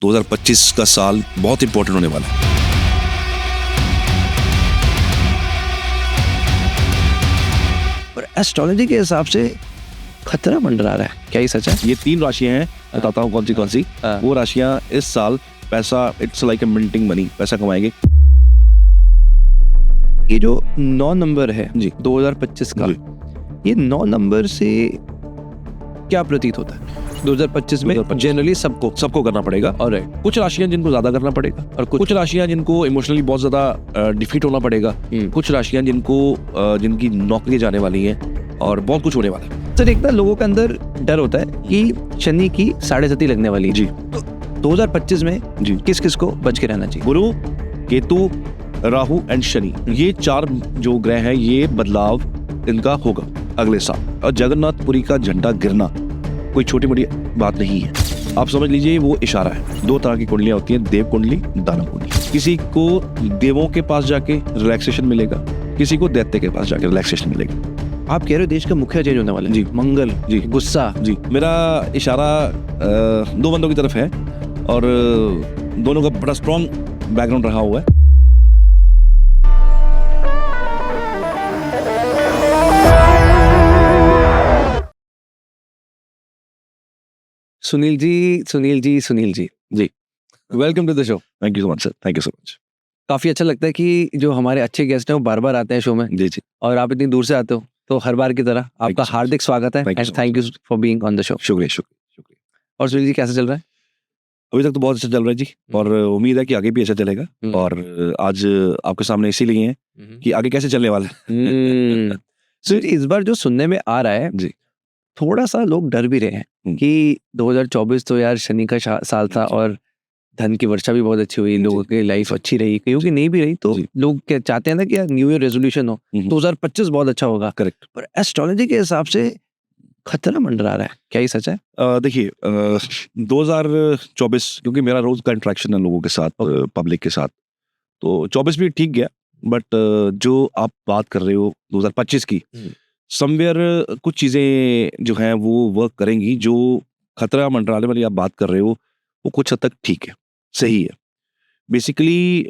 2025 का साल बहुत इंपॉर्टेंट होने वाला है। पर एस्ट्रोलॉजी के हिसाब से खतरा मंडरा रहा है, क्या ये सच है? ये 3 राशियां हैं, बताता हूँ कौन सी। वो राशियां इस साल पैसा, it's like a minting money, पैसा कमाएंगे। ये जो 9 नंबर है जी 2025 का, ये 9 नंबर से क्या प्रतीत होता है 2025 में? 2025 जनरली सबको करना पड़ेगा। और कुछ राशियां जिनको ज्यादा करना पड़ेगा और कुछ राशियां जिनको इमोशनली बहुत ज्यादा डिफीट होना पड़ेगा। कुछ राशियां जिनकी नौकरी जाने वाली हैं और बहुत कुछ होने वाला है। सर, एक ना लोगों के अंदर डर होता है कि शनि की 7.5 लगने वाली है जी। तो 2025 में जी किस किस को बच के रहना चाहिए? गुरु, केतु, राहु एंड शनि, ये 4 जो ग्रह हैं, ये बदलाव इनका होगा अगले साल। और जगन्नाथपुरी का झंडा गिरना कोई छोटी मोटी बात नहीं है। आप समझ लीजिए वो इशारा है। 2 तरह की कुंडलियां होती हैं, देव कुंडली, दानव कुंडली। किसी को देवों के पास जाके रिलैक्सेशन मिलेगा, किसी को दैत्य के पास जाके रिलैक्सेशन मिलेगा। आप कह रहे हो देश का मुखिया चेंज होने वाला है? जी। मंगल जी। गुस्सा। जी, मेरा इशारा 2 बंदों की तरफ है और दोनों का बड़ा स्ट्रॉन्ग बैकग्राउंड रहा हुआ है। Sunil ji ji, welcome to the show. Thank you so much sir, thank you so much. काफी अच्छा लगता है कि जो हमारे अच्छे गेस्ट हैं वो बार बार आते हैं शो में, जी जी, और आप इतनी दूर से आते हो, तो हर बार की तरह आपका you so हार्दिक स्वागत है Thank you and so thank you for being on the show. शुक्रिया। और सुनील जी, कैसा चल रहा है? अभी तक तो बहुत अच्छा चल रहा है जी, और उम्मीद है कि आगे भी अच्छा चलेगा। और आज आपके सामने इसीलिए हैं कि आगे कैसे चलने वाला है। सुनील जी, इस बार जो सुनने में आ रहा है जी, थोड़ा सा लोग डर भी रहे हैं कि 2024 तो यार शनि का साल था और धन की वर्षा भी बहुत अच्छी हुई, लोगों की लाइफ अच्छी रही, कईयों की नहीं भी रही, तो लोग क्या चाहते हैं ना कि यार न्यू ईयर रेजोल्यूशन हो 2025 बहुत अच्छा होगा। करेक्ट। पर एस्ट्रोलॉजी के हिसाब से खतरा मंडरा रहा है, क्या ये सच है? देखिए 2024, क्योंकि मेरा रोज का इंटरेक्शन है लोगों के साथ, पब्लिक के साथ, तो 24 भी ठीक गया। बट जो आप बात कर रहे हो 2025 की, समवेयर कुछ चीजें जो हैं वो वर्क करेंगी। जो खतरा मंडराने वाली आप बात कर रहे हो वो कुछ हद तक ठीक है, सही है। बेसिकली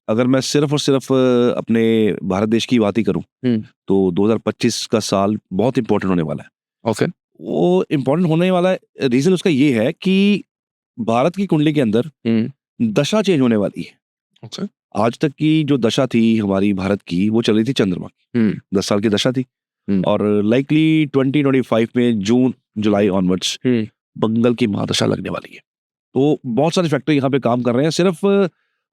अगर मैं सिर्फ और सिर्फ अपने भारत देश की बात ही करूं तो 2025 का साल बहुत इंपॉर्टेंट होने वाला है। ओके। वो इम्पोर्टेंट होने वाला है, रीजन उसका ये है कि भारत की कुंडली के अंदर दशा चेंज होने वाली है। ओके। आज तक की जो दशा थी हमारी भारत की, वो चल रही थी चंद्रमा की, 10 साल की दशा थी। और लाइकली 2025 में जून जुलाई ऑनवर्ड्स मंगल की महादशा लगने वाली है। तो बहुत सारे फैक्टर यहाँ पे काम कर रहे हैं। सिर्फ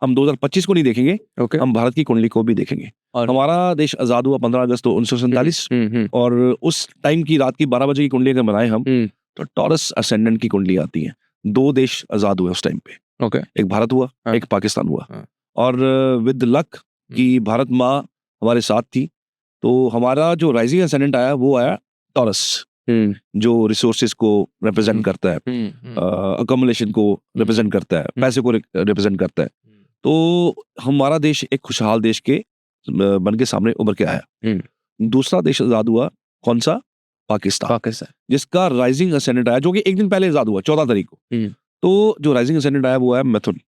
हम 2025 को नहीं देखेंगे, हम भारत की कुंडली को भी देखेंगे। और हमारा देश आजाद हुआ 15 अगस्त 1947, और उस टाइम की रात की 12 बजे की कुंडली अगर बनाए हम, तो टॉरस असेंडेंट की कुंडली आती है। 2 देश आजाद हुए उस टाइम पे। एक भारत हुआ, एक पाकिस्तान हुआ। और विद लक कि भारत माँ हमारे साथ थी, तो हमारा जो राइजिंग असेंडेंट आया वो आया टॉरस, जो रिसोर्सेज को रिप्रेजेंट करता है, अकोमोडेशन को रिप्रेजेंट करता है, पैसे को रिप्रेजेंट करता है। तो हमारा देश एक खुशहाल देश के बन के सामने उभर के आया। दूसरा देश आजाद हुआ, कौन सा? पाकिस्तान, जिसका राइजिंग असेंडेंट आया, जो कि एक दिन पहले आजाद हुआ 14 तारीख को। तो जो राइजिंग असेंडेंट आया वो आया मिथुन।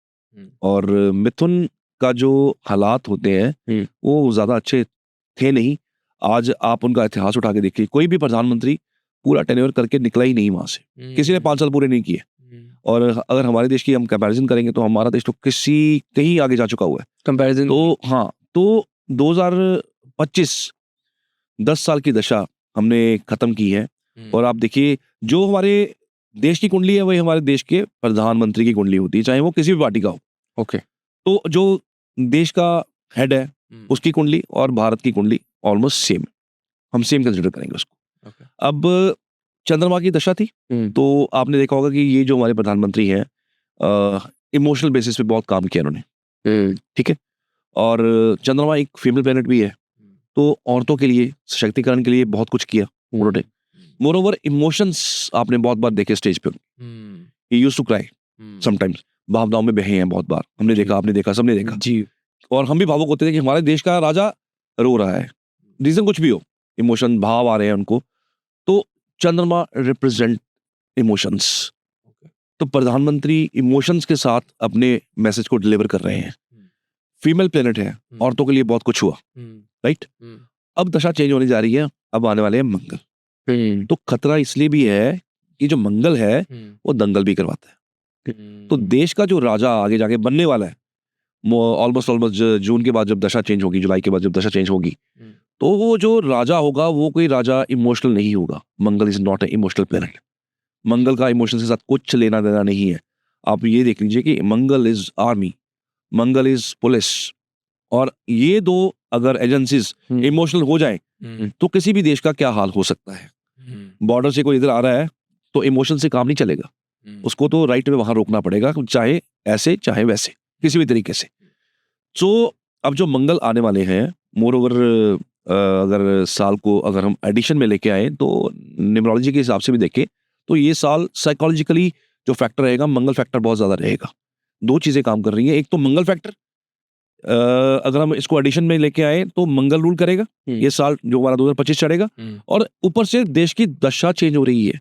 और मिथुन का जो हालात होते हैं वो ज्यादा अच्छे थे नहीं। आज आप उनका इतिहास उठा के देखिए, कोई भी प्रधानमंत्री पूरा टेन्योर करके निकला ही नहीं वहां से, किसी ने 5 साल पूरे नहीं किए। और अगर हमारे देश की हम कंपैरिजन करेंगे तो हमारा देश तो कहीं आगे जा चुका हुआ है कंपैरिजन। तो हाँ, तो 2025 10 साल की दशा हमने खत्म की है। और आप देखिए, जो हमारे देश की कुंडली है वही हमारे देश के प्रधानमंत्री की कुंडली होती है, चाहे वो किसी भी पार्टी का हो। ओके। तो जो देश का हेड है उसकी कुंडली और भारत की कुंडली ऑलमोस्ट सेम, हम सेम कंसिडर करेंगे उसको। अब चंद्रमा की दशा थी, तो आपने देखा होगा कि ये जो हमारे प्रधानमंत्री हैं इमोशनल बेसिस पे बहुत काम किया उन्होंने, ठीक है। और चंद्रमा एक फीमेल प्लेनेट भी है, तो औरतों के लिए, सशक्तिकरण के लिए बहुत कुछ किया उन्होंने। मोरओवर इमोशंस आपने बहुत बार देखे स्टेज पे, he used to cry sometimes, भावनाओं में बहे हैं बहुत बार, हमने देखा, आपने देखा, सबने देखा जी। और हम भी भावुक होते थे कि हमारे देश का राजा रो रहा है, रीजन कुछ भी हो, इमोशन, भाव आ रहे हैं उनको। तो चंद्रमा रिप्रेजेंट इमोशंस, तो प्रधानमंत्री इमोशंस के साथ अपने मैसेज को डिलीवर कर रहे हैं। फीमेल प्लेनेट है, औरतों के लिए बहुत कुछ हुआ, राइट। अब दशा चेंज होने जा रही है, अब आने वाले हैं मंगल। तो खतरा इसलिए भी है कि जो मंगल है वो दंगल भी करवाता है। तो देश का जो राजा आगे जाके बनने वाला है, ऑलमोस्ट जून के बाद जब दशा चेंज होगी, जुलाई के बाद जब दशा चेंज होगी, तो वो जो राजा होगा वो कोई राजा इमोशनल नहीं होगा। Mangal is not a emotional planet. Mangal का इमोशन के साथ कुछ लेना देना नहीं है। आप ये देख लीजिए कि Mangal is army, Mangal is police, और ये दो अगर एजेंसीज इमोशनल हो जाएं तो किसी भी देश का क्या हाल हो सकता है। बॉर्डर से कोई इधर आ रहा है तो इमोशन से काम नहीं चलेगा, उसको तो राइट में वहां रोकना पड़ेगा, चाहे ऐसे चाहे वैसे, किसी भी तरीके से। तो अब जो मंगल आने वाले हैं, मोर ओवर अगर साल को अगर हम एडिशन में लेके आए तो न्यूमरोलॉजी के हिसाब से भी देखें तो ये साल साइकोलॉजिकली जो फैक्टर रहेगा, मंगल फैक्टर बहुत ज्यादा रहेगा। दो चीजें काम कर रही हैं, एक तो मंगल फैक्टर, अगर हम इसको एडिशन में लेके आए तो मंगल रूल करेगा ये साल जो हमारा 2025 चढ़ेगा, और ऊपर से देश की दशा चेंज हो रही है,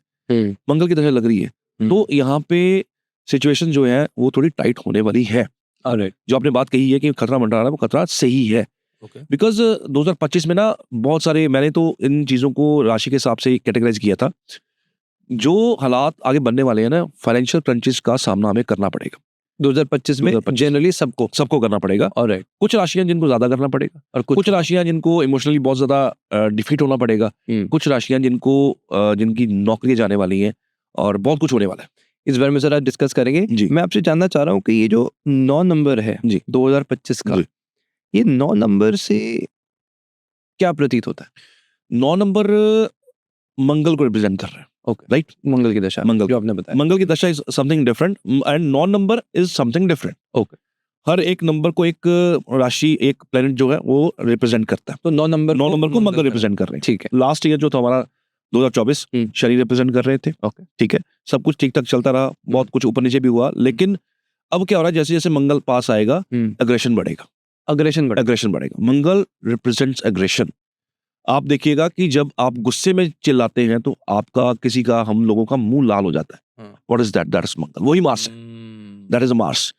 मंगल की दशा लग रही है, तो यहाँ पे सिचुएशन जो है वो थोड़ी टाइट होने वाली है। जो आपने बात कही है कि खतरा मंडरा रहा है, वो खतरा सही है। बिकॉज 2025 में ना बहुत सारे, मैंने तो इन चीजों को राशि के हिसाब से कैटेगराइज किया था। जो हालात आगे बनने वाले हैं ना, फाइनेंशियल क्रंचेस का सामना हमें करना पड़ेगा 2025 में, जनरली सबको करना पड़ेगा। और कुछ राशियां जिनको ज्यादा करना पड़ेगा, और कुछ राशियां जिनको इमोशनली बहुत ज्यादा डिफीट होना पड़ेगा, कुछ राशियां जिनको जिनकी नौकरी जाने वाली हैं, और बहुत कुछ होने वाला है। इस बारे में जरा डिस्कस करेंगे जी। मैं आपसे जानना चाह रहा हूँ कि ये जो 9 नंबर है जी 2025 का, ये 9 नंबर से क्या प्रतीत होता है? 9 नंबर मंगल को रिप्रेजेंट कर रहा है। Okay, right. मंगल की दशा, मंगल जो आपने बताया, मंगल की दशा is something different and 9 number is something different. Okay, हर एक नंबर को एक राशि, एक प्लेनेट जो है वो रिप्रेजेंट करता है। तो 9 नंबर को मंगल रिप्रेजेंट कर रहे हैं। ठीक है। लास्ट ईयर जो था हमारा 2024, शनि रिप्रेजेंट कर रहे थे। ओके, ठीक है, सब कुछ ठीक ठाक चलता रहा, बहुत कुछ ऊपर नीचे भी हुआ, लेकिन अब क्या हो रहा है, जैसे जैसे मंगल पास आएगा एग्रेशन बढ़ेगा, एग्रेशन बढ़ेगा। मंगल रिप्रेजेंट्स एग्रेशन। आप देखिएगा कि जब आप गुस्से में चिल्लाते हैं तो आपका, किसी का, हम लोगों का मुंह लाल हो जाता है। What is that? That is Mangal, वही मार्स है, that is a Mars.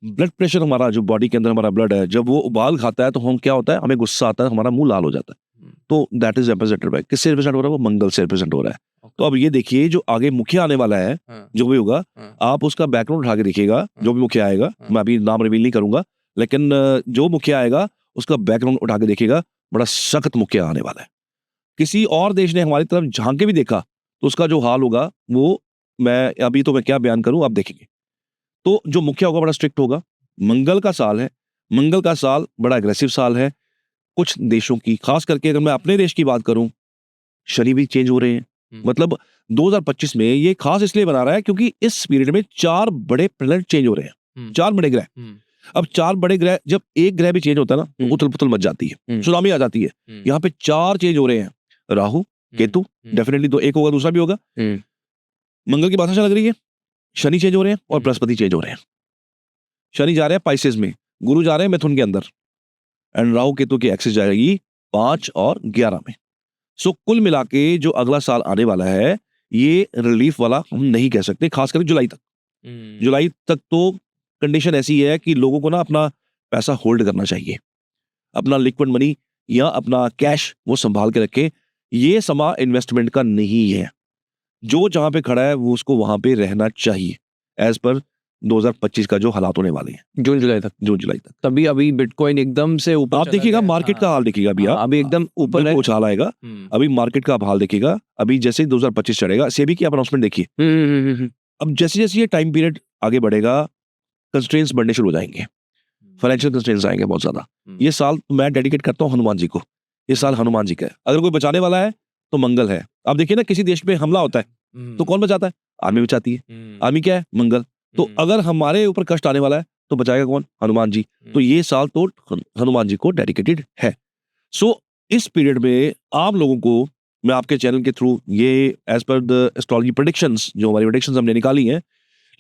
Blood pressure, हमारा जो बॉडी के अंदर हमारा ब्लड है, जब वो उबाल खाता है तो हम क्या होता है, हमें गुस्सा आता है, हमारा मुंह लाल हो जाता है। तो दैट इज रिप्रेजेंटेड बाय, किससे रिप्रेजेंट हो रहा है? वो मंगल से रिप्रेजेंट हो रहा है। तो अब ये देखिए, जो आगे मुखिया आने वाला है, जो भी होगा, आप उसका बैकग्राउंड उठा के देखिएगा। जो भी मुखिया आएगा, मैं अभी नाम रिवील नहीं करूंगा, लेकिन जो मुखिया आएगा उसका बैकग्राउंड उठा के देखिएगा, बड़ा सख्त मुखिया आने वाला है। किसी और देश ने हमारी तरफ झांक के भी देखा तो उसका जो हाल होगा वो, मैं अभी तो मैं क्या बयान करूं, आप देखेंगे। तो जो मुखिया होगा बड़ा स्ट्रिक्ट होगा। मंगल का साल है, मंगल का साल बड़ा एग्रेसिव साल है। कुछ देशों की, खास करके अगर मैं अपने देश की बात करूं, शनि भी चेंज हो रहे हैं। मतलब 2025 में ये खास इसलिए बना रहा है क्योंकि इस पीरियड में 4 बड़े प्लैनेट चेंज हो रहे हैं, 4 बड़े ग्रह। अब 4 बड़े ग्रह, जब एक ग्रह भी चेंज होता है ना, तो उथल पुथल मच जाती है, सुनामी आ जाती है। यहाँ पे 4 चेंज हो रहे हैं, राहु, केतु, डेफिनेटली दो, एक होगा दूसरा भी होगा। मंगल की बात अच्छा लग रही है, शनि चेंज हो रहे हैं और बृहस्पति चेंज हो रहे हैं। शनि जा रहे हैं पाइसेस में, गुरु जा रहे हैं मिथुन के अंदर, एंड राहु केतु की एक्सिस जाएगी 5 और 11 में। सो कुल मिला के जो अगला साल आने वाला है, ये रिलीफ वाला हम नहीं कह सकते, खास करके जुलाई तक। जुलाई तक तो कंडीशन ऐसी है कि लोगों को ना अपना पैसा होल्ड करना चाहिए, अपना लिक्विड मनी या अपना कैश वो संभाल के रखे। ये समा इन्वेस्टमेंट का नहीं है। जो जहां पे खड़ा है वो उसको वहां पे रहना चाहिए, एज पर 2025 का जो हालात होने वाले हैं, जून जुलाई तक। तभी अभी बिटकॉइन एकदम से ऊपर, आप देखिएगा मार्केट का हाल देखिएगा अभी, अभी एकदम ऊपर उछाल आएगा। अभी मार्केट का हाल देखिएगा, अभी जैसे ही 2025 चढ़ेगा, सेबी की अनाउंसमेंट देखिए। अब जैसे जैसे ये टाइम पीरियड आगे बढ़ेगा, कंस्ट्रेंट्स बढ़ने शुरू हो जाएंगे, फाइनेंशियल कंस्ट्रेंट्स आएंगे बहुत ज्यादा। ये साल मैं डेडिकेट करता हूँ हनुमान जी को, ये साल हनुमान जी का है। अगर कोई बचाने वाला है तो मंगल है। आप देखिए ना, किसी देश पे हमला होता है तो कौन बचाता है? आर्मी बचाती है। आर्मी क्या है? मंगल। तो अगर हमारे ऊपर कष्ट आने वाला है तो बचाएगा कौन? हनुमान जी। तो ये साल तो हनुमान जी को डेडिकेटेड है। सो इस पीरियड में आप लोगों को मैं आपके चैनल के थ्रू, ये as per the astrology predictions, जो हमारी प्रेडिक्शंस हमने निकाली हैं,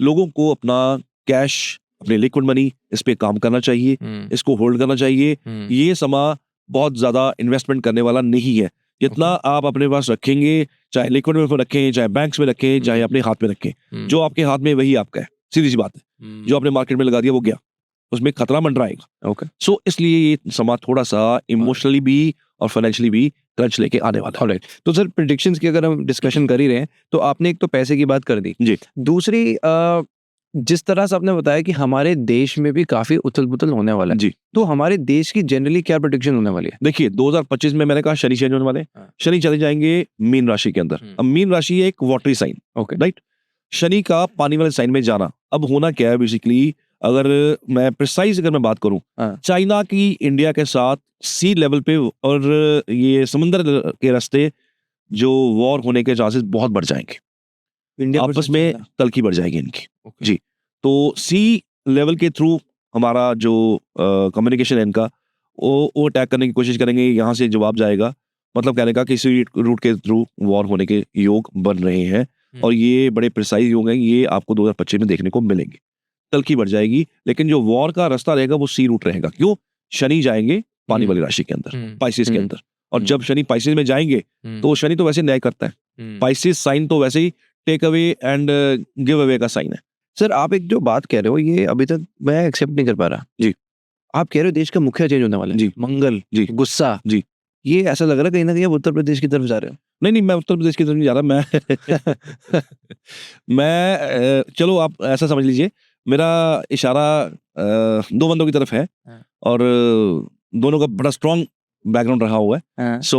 लोगों को अपना कैश, अपने लिक्विड मनी, इस पे काम करना चाहिए, इसको होल्ड करना चाहिए। ये समा बहुत ज्यादा इन्वेस्टमेंट करने वाला नहीं है। जितना आप अपने पास रखेंगे, चाहे लिक्विड में रखें, चाहे बैंक्स में रखें, चाहे अपने हाथ में रखें, जो आपके हाथ में वही आपका है, सीधी सी बात है। जो आपने मार्केट में लगा दिया वो गया, उसमें खतरा मंडराएगा। ओके, सो इसलिए ये समाज थोड़ा सा इमोशनली भी और फाइनेंशियली भी क्रंच लेके आने वाला है। ऑलराइट, तो सर प्रेडिक्शंस की अगर हम डिस्कशन कर ही रहे हैं, तो आपने एक तो पैसे की बात कर दी जी, दूसरी जिस तरह से आपने बताया कि हमारे देश में भी काफी उथल पुथल होने वाला है जी, तो हमारे देश की जनरली क्या प्रेडिक्शन होने वाली है? देखिए 2025 में मैंने कहा शनि चेंज होने वाले हैं। शनि चले जाएंगे मीन राशि के अंदर। अब मीन राशि है एक watery sign, okay, right. Shani का पानी वाले साइन में जाना, अब होना क्या है बेसिकली, अगर मैं प्रिसाइज अगर मैं बात करूं, चाइना की इंडिया के साथ सी लेवल पे और ये समुद्र के रास्ते जो वॉर होने के चांसेस बहुत बढ़ जाएंगे, इंडिया आपस में तलखी बढ़ जाएगी इनकी। okay. जी, तो सी लेवल के थ्रू हमारा जो कम्युनिकेशन है इनका, वो अटैक करने की कोशिश करेंगे, यहाँ से जवाब जाएगा, मतलब कहने का किसी रूट के थ्रू वॉर होने के योग बन रहे हैं। और ये बड़े प्रिसाइज योग हैं, ये आपको 2025 में देखने को मिलेंगे। तलखी बढ़ जाएगी, लेकिन जो वॉर का रास्ता रहेगा वो सी रूट रहेगा। क्यों? शनि जाएंगे पानी वाली राशि के अंदर, पाइसिस के अंदर, और जब शनि पाइसिस में जाएंगे तो शनि तो वैसे न्याय करता है, पाइसिस साइन तो वैसे ही take away and give away का साइन है। सर आप एक जो बात कह रहे हो ये अभी तक मैं एक्सेप्ट नहीं कर पा रहा जी। आप कह रहे हो देश का मुखिया चेंज होने वाला है जी, मंगल जी, गुस्सा जी, ये ऐसा लग रहा है कहीं ना कहीं आप उत्तर प्रदेश की तरफ जा रहे हो। नहीं, मैं उत्तर प्रदेश की तरफ नहीं जा रहा। मैं चलो आप ऐसा समझ लीजिए, मेरा इशारा दो बंदों की तरफ है और दोनों का बड़ा स्ट्रॉन्ग बैकग्राउंड रहा हुआ है। सो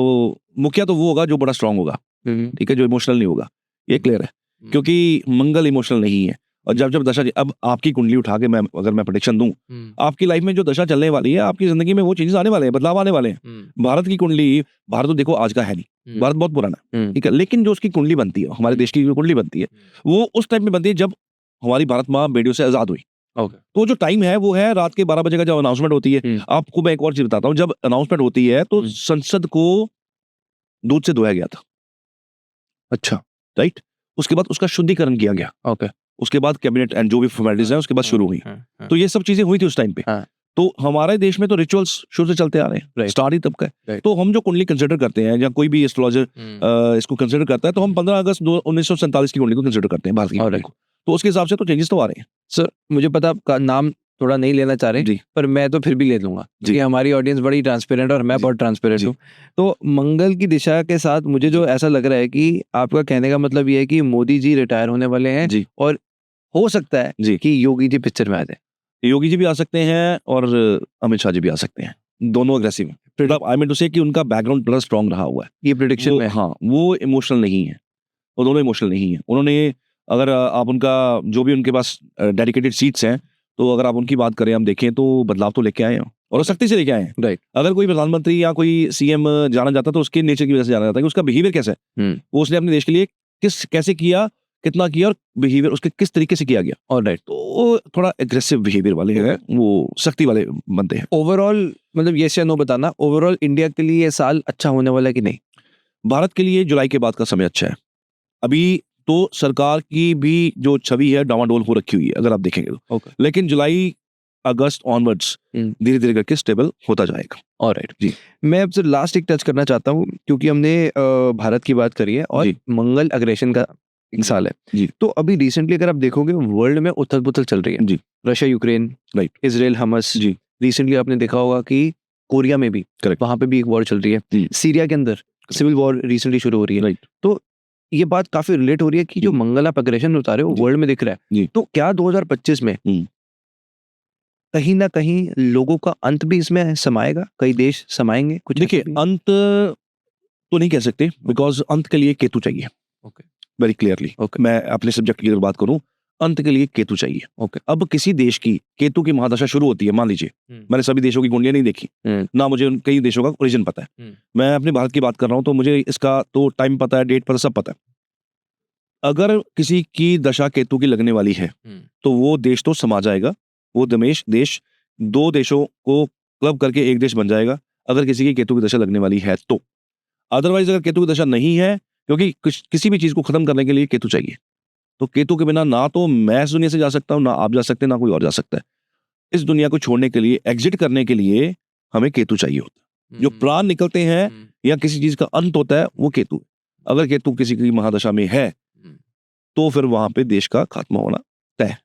मुखिया तो वो होगा जो बड़ा स्ट्रॉन्ग होगा, ठीक है, जो इमोशनल नहीं होगा, ये क्लियर है, क्योंकि मंगल इमोशनल नहीं है। और जब दशा, अब आपकी कुंडली उठा के अगर मैं प्रेडिक्शन दूं, आपकी लाइफ में जो दशा चलने वाली है, आपकी जिंदगी में वो चेंजेस आने वाले हैं, बदलाव आने वाले हैं। भारत की कुंडली, भारत तो देखो आज का है नहीं, भारत बहुत पुराना है, ठीक है, लेकिन जो उसकी कुंडली बनती है, हमारे देश की जो कुंडली बनती है, वो उस टाइम में बनती है जब हमारी भारत माँ बेड़ियों से आजाद हुई। तो जो टाइम है वो है रात के 12 बजे का जब अनाउंसमेंट होती है। आपको मैं एक और चीज बताता हूँ, जब अनाउंसमेंट होती है तो संसद को दूध से धोया गया था। अच्छा, राइट। उसके बाद उसका शुद्धिकरण किया गया। ओके, उसके बाद कैबिनेट एंड जो भी फॉर्मेलिटीज हैं उसके बाद शुरू हुई। तो ये सब चीजें हुई थी उस टाइम पे। तो हमारे देश में तो रिचुअल्स शुरू से चलते आ रहे हैं, स्टार्ट ही तब का है। तो हम जो कुंडली कंसिडर करते हैं, या कोई भी एस्ट्रोलॉजर इसको कंसिडर करता है, तो हम 15 अगस्त 1947 की कुंडली को कंसिडर करते हैं, भारत की कुंडली को। तो उसके हिसाब से तो चेंजेस तो आ रहे हैं। सर मुझे पता आपका नाम थोड़ा नहीं लेना चाह रहे, पर मैं तो फिर भी ले लूंगा क्योंकि हमारी ऑडियंस बड़ी ट्रांसपेरेंट और मैं बहुत ट्रांसपेरेंट हूँ। तो मंगल की दिशा के साथ मुझे जो ऐसा लग रहा है कि आपका कहने का मतलब ये है कि मोदी जी रिटायर होने वाले हैं और हो सकता है कि योगी जी पिक्चर में आ जाए। योगी जी भी आ सकते हैं और अमित शाह जी भी आ सकते हैं, दोनों अग्रेसिव हैं। आई मीन टू से कि उनका बैकग्राउंड बड़ा स्ट्रांग रहा हुआ है ये प्रेडिक्शन में। हाँ, वो इमोशनल नहीं है, वो दोनों इमोशनल नहीं है। उन्होंने, अगर आप उनका जो भी उनके पास डेडिकेटेड सीट्स हैं, तो अगर आप उनकी बात करें, हम देखें तो बदलाव तो लेके आए हैं और सख्ती से लेके आए हैं। राइट। अगर कोई प्रधानमंत्री या कोई सीएम जाना जाता तो उसके नेचर की वजह से जाना जाता है कि उसका बिहेवियर कैसा है, वो उसने अपने देश के लिए कैसे किया, कितना किया, और बिहेवियर उसके किस तरीके से किया गया। ऑलराइट, तो थोड़ा एग्रेसिव बिहेवियर वाले हैं, वो सख्ती वाले बनते हैं। ओवरऑल मतलब ये से नो बताना, ओवरऑल इंडिया के लिए ये साल अच्छा होने वाला है कि नहीं? भारत के लिए जुलाई के बाद का समय अच्छा है। अभी तो सरकार की भी जो छवि है डामाडोल हो रखी हुई है, अगर आप देखेंगे तो। लेकिन जुलाई अगस्त ऑनवर्ड्स धीरे धीरे करके स्टेबल होता जाएगा। ऑलराइट जी, मैं अब सिर्फ लास्ट एक टच करना चाहता हूँ क्योंकि हमने भारत की बात करी है और मंगल अग्रेशन का एक साल है जी। तो अभी रिसेंटली अगर आप देखोगे वर्ल्ड में उथल पुथल चल रही है जी, रशिया यूक्रेन, राइट, इजराइल हमस जी। रिसेंटली आपने देखा होगा कि कोरिया में भी, करेक्ट, वहां पे भी एक वॉर चल रही है। सीरिया के अंदर सिविल वॉर रिसेंटली शुरू हो रही है, राइट। तो ये बात काफी रिलेट हो रही है कि जो मंगल आप अग्रेशन उतारे हो वर्ल्ड में दिख रहा है, तो क्या 2025 में कहीं ना कहीं लोगों का अंत भी इसमें समाएगा? कई देश समाएंगे कुछ? देखिए, अंत तो नहीं कह सकते, बिकॉज अंत के लिए केतु चाहिए। वेरी क्लियरली मैं अपने सब्जेक्ट की अगर बात करूं, अंत के लिए केतु चाहिए। अब किसी देश की केतु की महादशा शुरू होती है, मान लीजिए, मैंने सभी देशों की कुंडलियां नहीं देखी, ना मुझे कई देशों का ओरिजिन पता है, मैं अपने भारत की बात कर रहा हूं, तो मुझे इसका तो टाइम पता है, डेट पता, सब पता है। अगर किसी की दशा केतु की लगने वाली है तो वो देश तो समा जाएगा, वो देश दो देशों को क्लब करके एक देश बन जाएगा, अगर किसी की केतु की दशा लगने वाली है तो। अदरवाइज अगर केतु की दशा नहीं है, क्योंकि किसी भी चीज को खत्म करने के लिए केतु चाहिए, तो केतु के बिना ना तो मैं इस दुनिया से जा सकता हूं, ना आप जा सकते, ना कोई और जा सकता है। इस दुनिया को छोड़ने के लिए, एग्जिट करने के लिए हमें केतु चाहिए होता है। जो प्राण निकलते हैं या किसी चीज का अंत होता है वो केतु है। अगर केतु किसी की महादशा में है तो फिर वहां पे देश का खात्मा होना तय।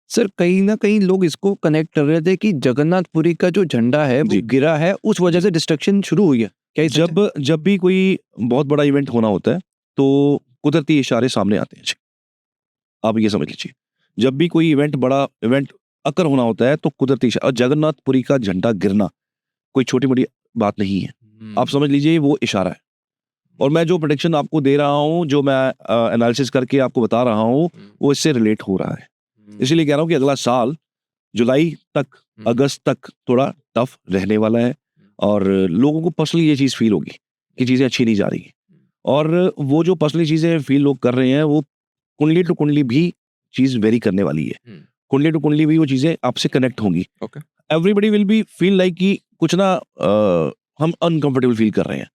सर कहीं ना कहीं लोग इसको कनेक्ट कर रहे थे कि जगन्नाथपुरी का जो झंडा है वो गिरा है, उस वजह से डिस्ट्रक्शन शुरू हुई है क्या? जब भी कोई बहुत बड़ा इवेंट होना होता है तो कुदरती इशारे सामने आते हैं। आप ये समझ लीजिए, जब भी कोई बड़ा इवेंट अकर होना होता है तो कुदरती इशारा, और जगन्नाथपुरी का झंडा गिरना कोई छोटी मोटी बात नहीं है। आप समझ लीजिए वो इशारा है। और मैं जो प्रेडिक्शन आपको दे रहा हूँ, जो मैं एनालिसिस करके आपको बता रहा हूँ, वो इससे रिलेट हो रहा है। इसीलिए कह रहा हूँ कि अगला साल जुलाई तक, अगस्त तक थोड़ा टफ रहने वाला है और लोगों को पर्सनली ये चीज फील होगी कि चीजें अच्छी नहीं जा रही है। और वो जो पर्सनली चीजें फील लोग कर रहे हैं वो कुंडली टू कुंडली भी चीज वेरी करने वाली है। कुंडली टू कुंडली भी वो चीजें आपसे कनेक्ट होंगी। Everybody will be feel like कि कुछ ना हम अनकंफर्टेबल फील कर रहे हैं।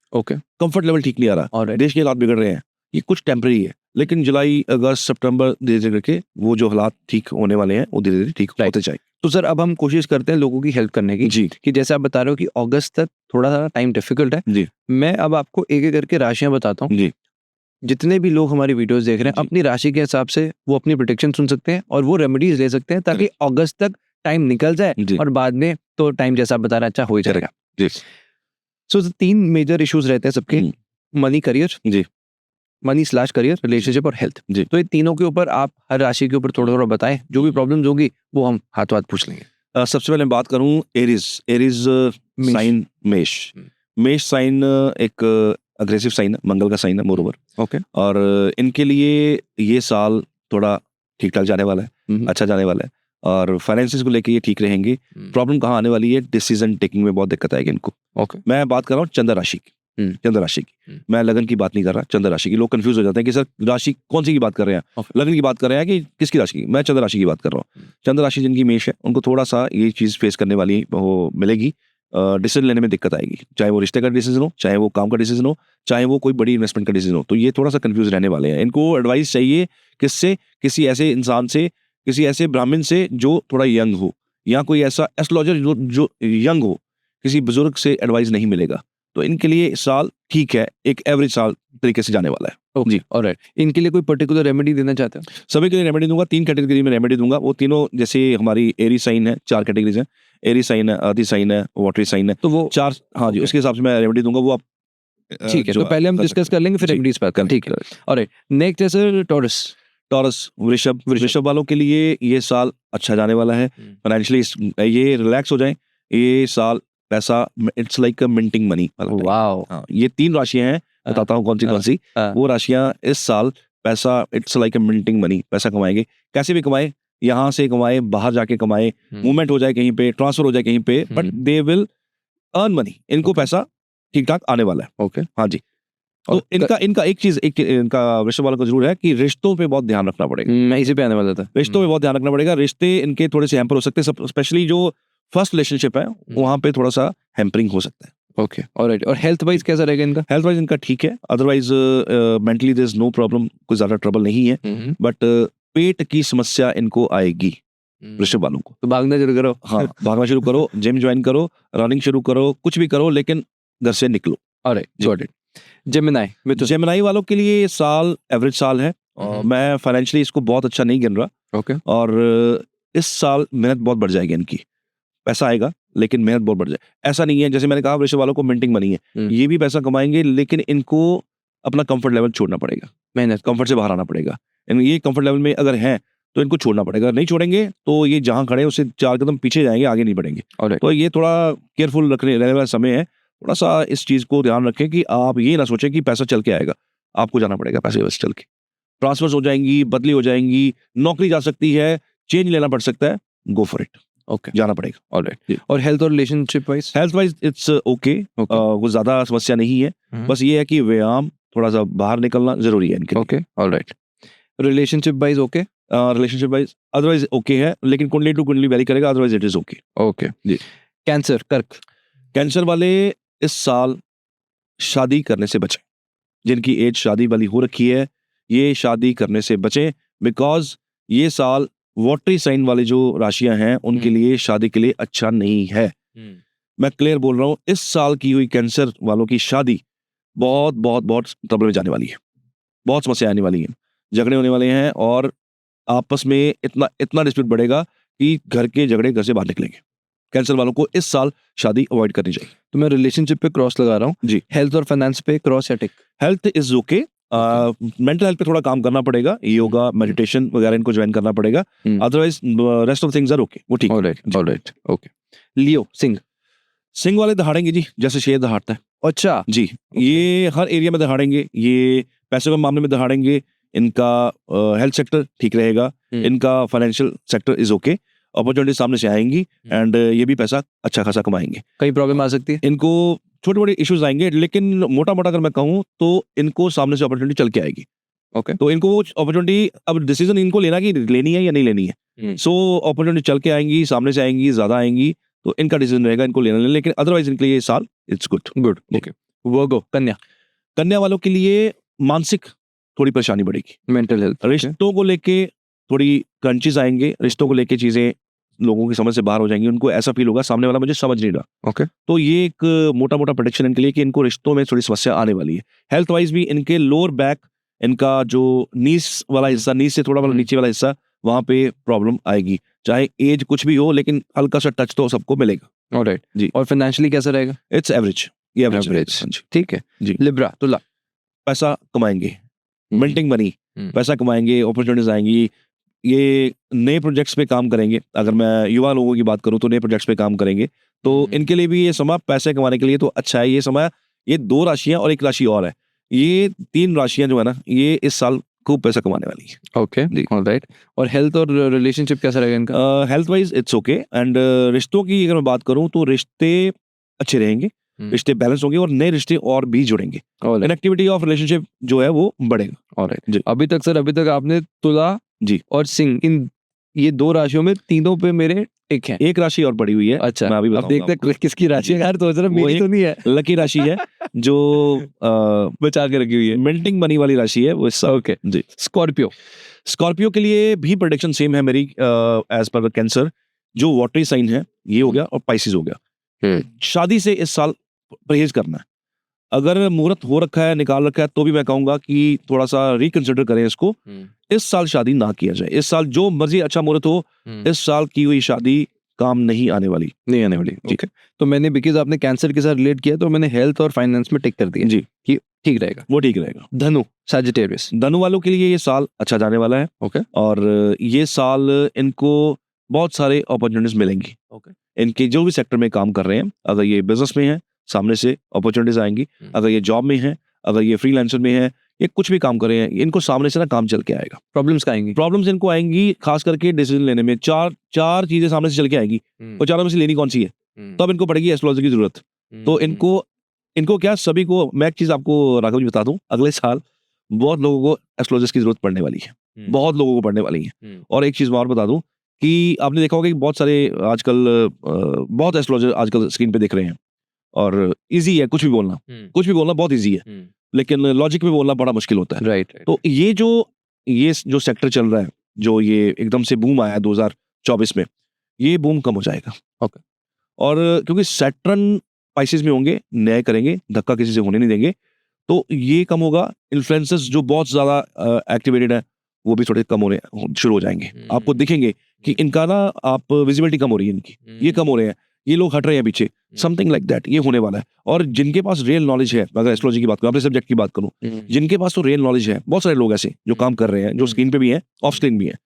कंफर्ट लेवल ठीक नहीं आ रहा, देश के हालात बिगड़ रहे हैं, ये कुछ टेम्पररी है। लेकिन जुलाई अगस्त सितंबर धीरे धीरे करके वो जो हालात ठीक होने वाले हैं वो धीरे धीरे ठीक होते जाए। तो सर अब हम कोशिश करते हैं लोगों की हेल्प करने की जी, कि जैसे आप बता रहे हो कि अगस्त तक थोड़ा सा टाइम डिफिकल्ट है जी। मैं अब आपको एक एक करके राशियां बताता हूँ जी। जितने भी लोग हमारी वीडियोस देख रहे हैं अपनी राशि के हिसाब से वो अपनी प्रेडिक्शन सुन सकते हैं और वो रेमेडीज ले सकते हैं ताकि अगस्त तक टाइम निकल जाए और बाद में तो टाइम जैसा आप बता रहे अच्छा हो जाएगा। सो 3 मेजर इश्यूज रहते हैं सबके, money, career, money slash career, relationship और हेल्थ। तो ये तीनों के ऊपर आप हर राशि के ऊपर थोड़ा थोड़ा बताएं, जो भी प्रॉब्लम्स होगी वो हम हाथों हाथ पूछ लेंगे। सबसे पहले बात करूं एरीज साइन, मेष साइन एक अग्रेसिव साइन है, मंगल का साइन है मोरओवर। और इनके लिए ये साल थोड़ा ठीक ठाक जाने वाला है, अच्छा जाने वाला है और फाइनेंसिस को लेके ये ठीक रहेंगे। प्रॉब्लम कहाँ आने वाली है, डिसीजन टेकिंग में बहुत दिक्कत आएगी इनको। मैं बात कर रहा हूँ चंद्र राशि की। चंद्र राशि की मैं लगन की बात नहीं कर रहा, चंद्र राशि की। लोग कंफ्यूज हो जाते हैं कि सर राशि कौन सी की बात कर रहे हैं, लगन की बात कर रहे हैं कि किसकी राशि की? मैं चंद्र राशि की बात कर रहा हूँ। चंद्र राशि जिनकी मेष है उनको थोड़ा सा ये चीज फेस करने वाली वो मिलेगी, डिसीजन लेने में दिक्कत आएगी, चाहे वो रिश्ते का डिसीजन हो, चाहे वो काम का डिसीजन हो, चाहे वो कोई बड़ी इन्वेस्टमेंट का डिसीजन हो। तो ये थोड़ा सा कंफ्यूज रहने वाले हैं। इनको एडवाइस चाहिए किससे? किसी ऐसे इंसान से, किसी ऐसे ब्राह्मण से जो थोड़ा यंग हो, या कोई ऐसा एस्ट्रोलॉजर जो यंग हो। किसी बुजुर्ग से एडवाइस नहीं मिलेगा। तो इनके लिए साल ठीक है, एक एवरेज साल तरीके से जाने वाला है। जी, ऑलराइट। इनके लिए कोई पर्टिकुलर रेमेडी देना चाहते हैं? सभी के लिए रेमेडी दूंगा, 3 कैटेगरी में रेमेडी दूंगा। वो तीनों जैसे हमारी एरी साइन है, 4 कैटेगरीज है, एरी साइन है, अर्थ साइन है, वाटरी साइन है, तो वो 4, हाँ जी, उसके हिसाब से मैं रेमेडी दूंगा। वो आप ठीक है, तो पहले हम डिस्कस कर लेंगे फिर रेमेडीज पर करते हैं। ठीक है, ऑलराइट। नेक्स्ट है सर टॉरस, वृषभ वालों के लिए ये साल अच्छा जाने वाला है। फाइनेंशियली ये रिलैक्स हो जाए, ये साल पैसा it's like a minting money. Wow. ये 3 राशियां हैं, बताता हूँ कौन सी। वो राशियां इस साल पैसा it's like a minting money, पैसा कमाएंगे। कैसे भी कमाए, यहाँ से कमाए, बाहर जाके कमाए, मूवमेंट हो जाए कहीं पे, ट्रांसफर हो जाए कहीं पे, but they will earn money. इनको पैसा ठीक ठाक आने वाला है। हाँ जी। तो इनका एक चीज इनका वृषभ वालों का जरूर है कि रिश्तों पे बहुत ध्यान रखना पड़ेगा। मैं इसी पे आने वाला था। रिश्तों पे बहुत ध्यान रखना पड़ेगा। रिश्ते इनके थोड़े से हैम्पर हो सकते हैं, स्पेशली जो फर्स्ट रिलेशनशिप है वहां पे थोड़ा सा हैम्परिंग हो सकता है। Okay, alright. और हेल्थ वाइज कैसा रहेगा इनका? हेल्थ वाइज इनका ठीक है, otherwise mentally there is no problem, कोई ज्यादा ट्रबल नहीं है। बट पेट की समस्या इनको आएगी वृषभ वालों को। तो भागना शुरू करो। हाँ, भागना शुरू करो, जिम ज्वाइन करो, रनिंग शुरू करो, कुछ भी करो, लेकिन घर से निकलो। Alright, got it. जेमिनाई वालों के लिए साल एवरेज साल है। मैं फाइनेंशियली इसको बहुत अच्छा नहीं गिन रहा। और इस साल मेहनत बहुत बढ़ जाएगी इनकी, पैसा आएगा लेकिन मेहनत बहुत बढ़ जाए। ऐसा नहीं है, जैसे मैंने कहा वृषभ वालों को मिंटिंग मनी है, ये भी पैसा कमाएंगे लेकिन इनको अपना कंफर्ट लेवल छोड़ना पड़ेगा, मेहनत कंफर्ट से बाहर आना पड़ेगा। ये कंफर्ट लेवल में अगर है तो इनको छोड़ना पड़ेगा, नहीं छोड़ेंगे तो ये जहां खड़े उससे 4 कदम पीछे जाएंगे, आगे नहीं बढ़ेंगे। तो ये थोड़ा केयरफुल रहने वाला समय है। थोड़ा सा इस चीज को ध्यान रखें कि आप ये ना सोचें कि पैसा चल के आएगा, आपको जाना पड़ेगा पैसे बस चल के। ट्रांसफर्स हो जाएंगी, बदली हो जाएंगी, नौकरी जा सकती है, चेंज लेना पड़ सकता है, गो फॉर इट। ओके, जाना पड़ेगा। ऑलराइट। और हेल्थ और relationship wise? Health wise it's okay, वो ज्यादा समस्या नहीं है। बस ये है कि व्यायाम, थोड़ा सा बाहर निकलना जरूरी है इनके। Okay, alright. Relationship wise okay? Relationship wise otherwise okay है, लेकिन कुंडली टू कुंडली वेरी करेगा, otherwise it is okay. Okay जी। कैंसर वाले इस साल शादी करने से बचें। जिनकी एज शादी वाली हो रखी है, ये शादी करने से बचें, बिकॉज ये साल वाटरी साइन वाले जो राशियां हैं उनके लिए शादी के लिए अच्छा नहीं है। मैं क्लियर बोल रहा हूँ, इस साल की हुई कैंसर वालों की शादी बहुत बहुत बहुत ट्रबल में जाने वाली है, बहुत समस्या आने वाली है, झगड़े होने वाले हैं और आपस में इतना इतना डिस्प्यूट बढ़ेगा कि घर के झगड़े घर से बाहर निकलेंगे। कैंसर वालों को इस साल शादी अवॉइड करनी चाहिए। तो मैं रिलेशनशिप पे क्रॉस लगा रहा हूँ जी। हेल्थ और फाइनेंस पे क्रॉस या tick? Health is okay, mental health पे थोड़ा काम करना पड़ेगा, योगा मेडिटेशन वगैरह इनको ज्वाइन करना पड़ेगा, otherwise rest of things are okay, वो ठीक है। Alright okay. लियो सिंह वाले दहाड़ेंगे जी, जैसे शेर दहाड़ता है। अच्छा जी, ये हर एरिया में दहाड़ेंगे, ये पैसे के मामले में दहाड़ेंगे, इनका हेल्थ सेक्टर ठीक रहेगा, इनका financial sector is okay, opportunity सामने से आएंगी एंड ये भी पैसा अच्छा खासा कमाएंगे। कई प्रॉब्लम आ सकती है इनको, छोटे मोटे इश्यूज आएंगे, लेकिन मोटा मोटा अगर मैं कहूँ तो इनको सामने से अपॉर्चुनिटी चल के आएगी। ओके तो इनको अपॉर्चुनिटी, अब डिसीजन इनको लेना कि लेनी है या नहीं लेनी है। सो अपॉर्चुनिटी चल के आएंगी, सामने से आएंगी, ज्यादा आएंगी, तो इनका डिसीजन रहेगा इनको लेना, लेकिन अदरवाइज इनके लिए ये साल इट्स गुड। ओके। वर्गो कन्या वालों के लिए मानसिक थोड़ी परेशानी बढ़ेगी, मेंटल हेल्थ, रिश्तों को लेके थोड़ी क्रंचेस आएंगे, रिश्तों को लेके चीजें लोगों की समझ से बाहर हो जाएंगी, उनको ऐसा फील होगा सामने वाला मुझे समझ नहीं रहा। ओके। तो ये एक मोटा मोटा प्रेडिक्शन इनके लिए कि इनको रिश्तों में थोड़ी समस्या आने वाली है। हेल्थ वाइज भी इनके लोअर बैक, इनका जो नीस वाला हिस्सा, नीस से थोड़ा वाला नीचे वाला हिस्सा, वहां पे प्रॉब्लम आएगी, चाहे एज कुछ भी हो, लेकिन हल्का सा टच तो सबको मिलेगा। ऑलराइट जी। और फाइनेंशियली कैसा रहेगा? इट्स एवरेज, ये एवरेज, ठीक है जी। लिब्रा तुला पैसा कमाएंगे, मिंटिंग मनी, पैसा कमाएंगे, अपॉर्चुनिटीज आएंगी, ये नए प्रोजेक्ट्स पे काम करेंगे। अगर मैं युवा लोगों की बात करूं तो नए प्रोजेक्ट्स पे काम करेंगे, तो इनके लिए भी ये समय पैसे कमाने के लिए तो अच्छा है। ये समय, ये 2 राशियां और एक राशि और है, ये 3 राशियां जो है ना, ये इस साल खूब पैसा कमाने वाली है। Okay alright. और हेल्थ और रिलेशनशिप कैसा रहेगा इनका? Health wise it's okay and रिश्तों की अगर मैं बात करूं तो रिश्ते अच्छे रहेंगे, रिश्ते बैलेंस होंगे और नए रिश्ते और भी जुड़ेंगे, कनेक्टिविटी ऑफ रिलेशनशिप जो है वो बढ़ेगा। ऑलराइट। अभी तक आपने तुला जी और सिंह, इन ये 2 राशियों में तीनों पे मेरे टिक हैं। एक राशि और पड़ी हुई है। अच्छा, मैं अभी अब देखते हैं किसकी राशि है। यार तो जरा मेरी तो नहीं है, लकी राशि है जो बचा के रखी हुई है, मिंटिंग मनी वाली राशि है वो। ओके जी। स्कॉर्पियो के लिए भी प्रेडिक्शन सेम है मेरी एज पर कैंसर, जो वाटरी साइन है ये हो गया और पाइसिस हो गया। शादी से इस साल परहेज करना है, अगर मुहूर्त हो रखा है, निकाल रखा है, तो भी मैं कहूंगा कि थोड़ा सा रिकंसिडर करें इसको। इस साल शादी ना किया जाए, इस साल जो मर्जी अच्छा मुहूर्त हो, इस साल की हुई शादी काम नहीं आने वाली। ओके। तो मैंने, बिकॉज आपने कैंसर के साथ रिलेट किया, तो मैंने हेल्थ और फाइनेंस में टिक कर दिया जी कि ठीक रहेगा, वो ठीक रहेगा। धनु सैजिटेरियस, धनु वालों के लिए ये साल अच्छा जाने वाला है। ओके। और ये साल इनको बहुत सारे अपॉर्चुनिटीज मिलेंगी। ओके। इनके जो भी सेक्टर में काम कर रहे हैं, अगर ये बिजनेस में है सामने से अपॉर्चुनिटीज आएंगी, अगर ये जॉब में है, अगर ये फ्रीलांसर में है, ये कुछ भी काम कर रहे हैं, इनको सामने से ना काम चल के आएगा। प्रॉब्लम्स इनको आएंगी खास करके डिसीजन लेने में। चार चीजें सामने से चल के आएगी, और चारों में से लेनी कौन सी है, तब इनको पड़ेगी एस्ट्रोलॉजी की जरूरत। तो इनको क्या, सभी को मैं एक चीज आपको राघव जी बता दूं, अगले साल बहुत लोगों को एस्ट्रोलॉजिस्ट की जरूरत पड़ने वाली है, बहुत लोगों को पड़ने वाली है। और एक चीज और बता दूं कि आपने देखा होगा कि बहुत सारे आजकल बहुत एस्ट्रोलॉजर आजकल स्क्रीन पे दिख रहे हैं, और इजी है कुछ भी बोलना बहुत इजी है, लेकिन लॉजिक में बोलना बड़ा मुश्किल होता है। राइट। तो ये जो सेक्टर चल रहा है, जो ये एकदम से बूम आया 2024 में, ये बूम कम हो जाएगा। ओके। और क्योंकि सैटर्न पाइसेस में होंगे, न्याय करेंगे, धक्का किसी से होने नहीं देंगे, तो ये कम होगा। इन्फ्लुएंसर्स जो बहुत ज्यादा एक्टिवेटेड है, वो भी थोड़े कम होने शुरू हो जाएंगे। आपको दिखेंगे कि इनका ना, आप विजिबिलिटी कम हो रही है इनकी, ये कम हो रहे हैं, ये लोग हट रहे हैं पीछे, समथिंग लाइक दैट, ये होने वाला है। और जिनके पास रियल नॉलेज है, अगर एस्ट्रोलॉजी की बात करूं, अपने सब्जेक्ट की बात करूं, जिनके पास तो रियल नॉलेज है, बहुत सारे लोग ऐसे जो काम कर रहे हैं, जो स्क्रीन पे भी हैं, ऑफ स्क्रीन भी हैं,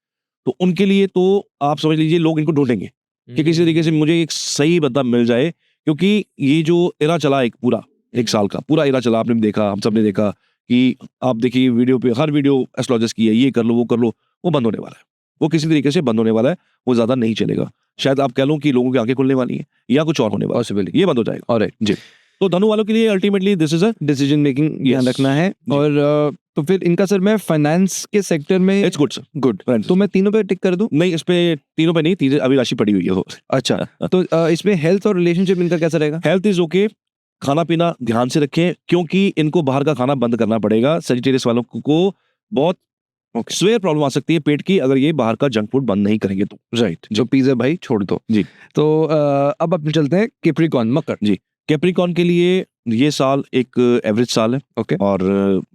तो उनके लिए तो आप समझ लीजिए लोग इनको ढूंढेंगे कि किसी तरीके से मुझे एक सही बंदा मिल जाए। क्योंकि ये जो एरा चला, एक साल का पूरा एरा चला, आपने भी देखा, हम सब ने देखा कि आप देखिए वीडियो पे, हर वीडियो एस्ट्रोलॉजिस्ट की है, ये कर लो वो कर लो, वो बंद होने वाला है, वो किसी तरीके से बंद होने वाला है, वो ज्यादा नहीं चलेगा। शायद आप कह लो कि लोगों की आंखें खुलने वाली है, या कुछ और होने वाला है, ये बंद हो जाएगा। ऑलराइट जी। तो धनु वालों के लिए ultimately this is a decision making ध्यान रखना है। और तो फिर इनका सर, मैं फाइनेंस के सेक्टर में, इट्स गुड सर, गुड। तो मैं तीनों पे टिक कर दूं? नहीं, इस पे तीनों पे नहीं, तीसरी अभी राशि पड़ी हुई है। अच्छा। तो इसमें हेल्थ और रिलेशनशिप इनका कैसा रहेगा? हेल्थ इज ओके, खाना पीना ध्यान से रखें, क्योंकि इनको बाहर का खाना बंद करना पड़ेगा। सजिटेरियस वालों को बहुत स्वेयर प्रॉब्लम आ सकती है पेट की अगर ये बाहर का जंक फूड बंद नहीं करेंगे तो। राइट, जो पिज्जा भाई छोड़ दो जी। तो अब अपन चलते हैं कैप्रिकॉर्न, मकर जी। कैप्रिकॉर्न के लिए ये साल एक एवरेज साल है। ओके। और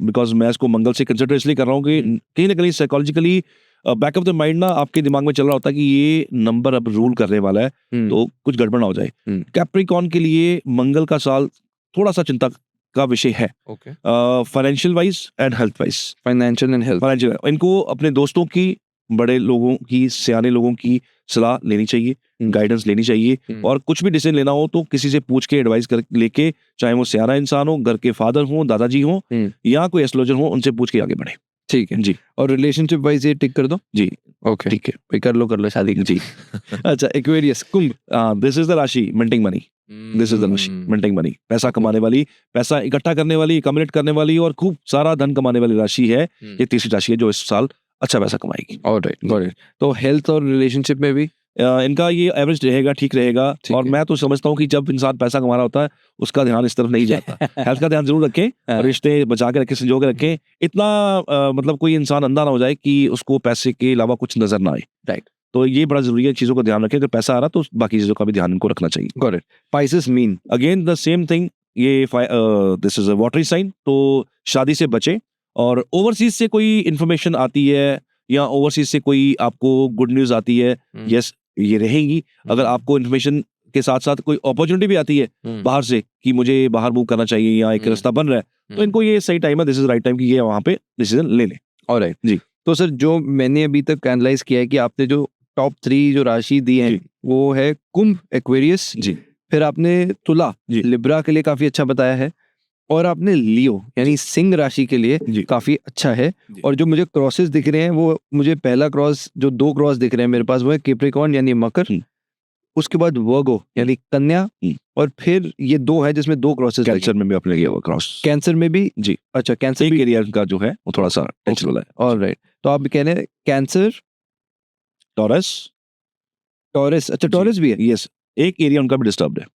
बिकॉज मैं इसको मंगल से कंसिडर इसलिए कर रहा हूँ कि कहीं ना कहीं psychologically back of the mind ना आपके दिमाग में चल रहा होता है कि ये नंबर अब रूल करने वाला है तो कुछ गड़बड़ ना हो जाए। कैप्रिकॉर्न के लिए मंगल का साल थोड़ा सा चिंता का विषय है। Financial wise and health wise. Financial and health. Financial, इनको अपने दोस्तों की, बड़े लोगों की, सियाने लोगों की सलाह लेनी चाहिए, गाइडेंस लेनी चाहिए। और कुछ भी डिसीजन लेना हो तो किसी से पूछ के एडवाइस कर लेके, चाहे वो सियाना इंसान हो, घर के फादर हो, दादाजी हो या कोई एस्ट्रोलॉजर हो, उनसे पूछ के आगे बढ़े। ठीक है जी। और रिलेशनशिप वाइज ये टिक कर दो जी। ओके ठीक है, भाई कर लो शादी जी। अच्छा, Aquarius, Kumbh. This is the rashi minting money. This is the rashi minting money, पैसा कमाने वाली, पैसा इकट्ठा करने वाली, कम्युनिकेट करने वाली और खूब सारा धन कमाने वाली राशि है। ये तीसरी राशि है जो इस साल अच्छा पैसा कमाएगी। Alright, got it. तो हेल्थ और रिलेशनशिप में भी इनका ये एवरेज रहेगा, ठीक रहेगा। और मैं तो समझता हूँ कि जब इंसान पैसा कमा रहा होता है उसका ध्यान इस तरफ नहीं जाता। हेल्थ का ध्यान जरूर रखें, रिश्ते बचा के रखें, संजो के रखें। इतना मतलब कोई इंसान अंधा ना हो जाए कि उसको पैसे के अलावा कुछ नजर ना आए। राइट, तो ये बड़ा जरूरी है, चीजों का ध्यान रखें। अगर पैसा आ रहा तो बाकी चीजों का भी ध्यान इनको रखना चाहिए। Got it. Pisces mean again the same thing, ये this is a watery sign, तो शादी से बचे। और ओवरसीज से कोई इंफॉर्मेशन आती है या ओवरसीज से कोई आपको गुड न्यूज आती है, यस ये रहेगी। अगर आपको इन्फॉर्मेशन के साथ साथ कोई अपॉर्चुनिटी भी आती है बाहर से कि मुझे बाहर मूव करना चाहिए या एक रास्ता बन रहा है, तो इनको ये सही टाइम है, दिस इज राइट टाइम कि ये वहां पे डिसीजन ले लें। ऑलराइट जी। तो सर, जो मैंने अभी तक एनालाइज किया है कि आपने जो टॉप 3 जो राशि दी है वो है कुंभ, एक्वेरियस जी, फिर आपने तुला, लिब्रा के लिए काफी अच्छा बताया है, और आपने लियो यानी सिंह राशि के लिए काफी अच्छा है। और जो मुझे क्रॉसेस दिख रहे हैं वो मुझे पहला क्रॉस, जो 2 क्रॉस दिख रहे हैं मेरे पास, वो है कैप्रिकॉर्न यानी मकर, उसके बाद वर्गो यानी कन्या, और फिर ये 2 है जिसमें 2 क्रॉसेस। कैंसर में भी आपने लिया हुआ क्रॉस। कैंसर में भी जी। अच्छा, कैंसर एक एरिया का जो है वो थोड़ा सा टेंशन वाला है। ऑलराइट, तो आप कह रहे हैं कैंसर, टॉरस। अच्छा टॉरस भी है। यस, एक एरिया उनका भी डिस्टर्ब्ड है।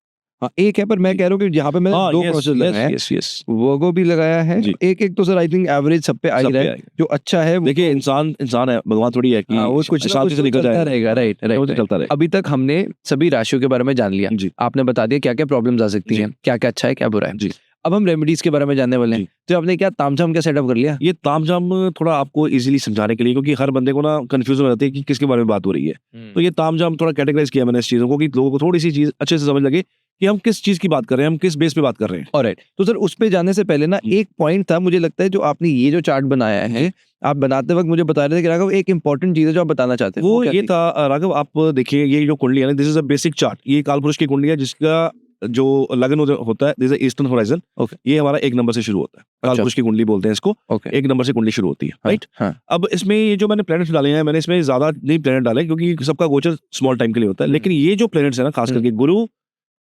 हाँ, एक है, पर मैं कह रहा हूँ कि यहाँ पे मैंने 2 क्रॉसेस लगाए हैं। यस, वर्गो भी लगाया है। एक तो सर आई थिंक एवरेज सब पे आ ही रहा है, जो अच्छा है। देखिए इंसान है, भगवान थोड़ी है कि वो कुछ शांति से निकल जाएगा। रहेगा। राइट, चलता रहेगा। अभी तक हमने सभी राशियों के बारे में जान लिया, आपने बता दिया क्या क्या प्रॉब्लम्स आ सकती हैं, क्या क्या अच्छा है, क्या बुरा है। अब हम रेमेडीज के बारे में जानने वाले हैं। तो आपने क्या तामझाम क्या सेटअप कर लिया? ये तामझाम थोड़ा आपको इजीली समझाने के लिए, क्योंकि हर बंदे को ना कंफ्यूजन हो जाती है कि किसके बारे में बात हो रही है। तो ये तामझाम थोड़ा कैटेगराइज किया मैंने इस चीजों को, कि लोगों को थोड़ी सी चीज अच्छे से समझ लगे कि हम किस चीज की बात कर रहे हैं, हम किस बेस पे बात कर रहे हैं। ऑलराइट, तो सर उस पे जाने से पहले ना एक पॉइंट था, मुझे लगता है जो आपने ये जो चार्ट बनाया है, आप बनाते वक्त मुझे बता रहे थे कि राघव एक इंपॉर्टेंट चीज है जो आप बताना चाहते हैं, वो ये था राघव, आप देखिए ये जो कुंडली है ना, this is a basic chart. ये कालपुरुष की कुंडली है जिसका जो लगन होता है, दिस इज ईस्टर्न होराइजन। ये हमारा 1 नंबर से शुरू होता है। कालपुरुष की कुंडली बोलते हैं इसको। 1 नंबर से कुंडली शुरू होती है। राइट। अब इसमें ये जो मैंने प्लैनेट्स डाले हैं, मैंने इसमें ज्यादा नहीं प्लैनेट डाले क्योंकि सबका गोचर स्मॉल टाइम के लिए होता है। लेकिन ये जो प्लैनेट्स है ना, खास करके गुरु,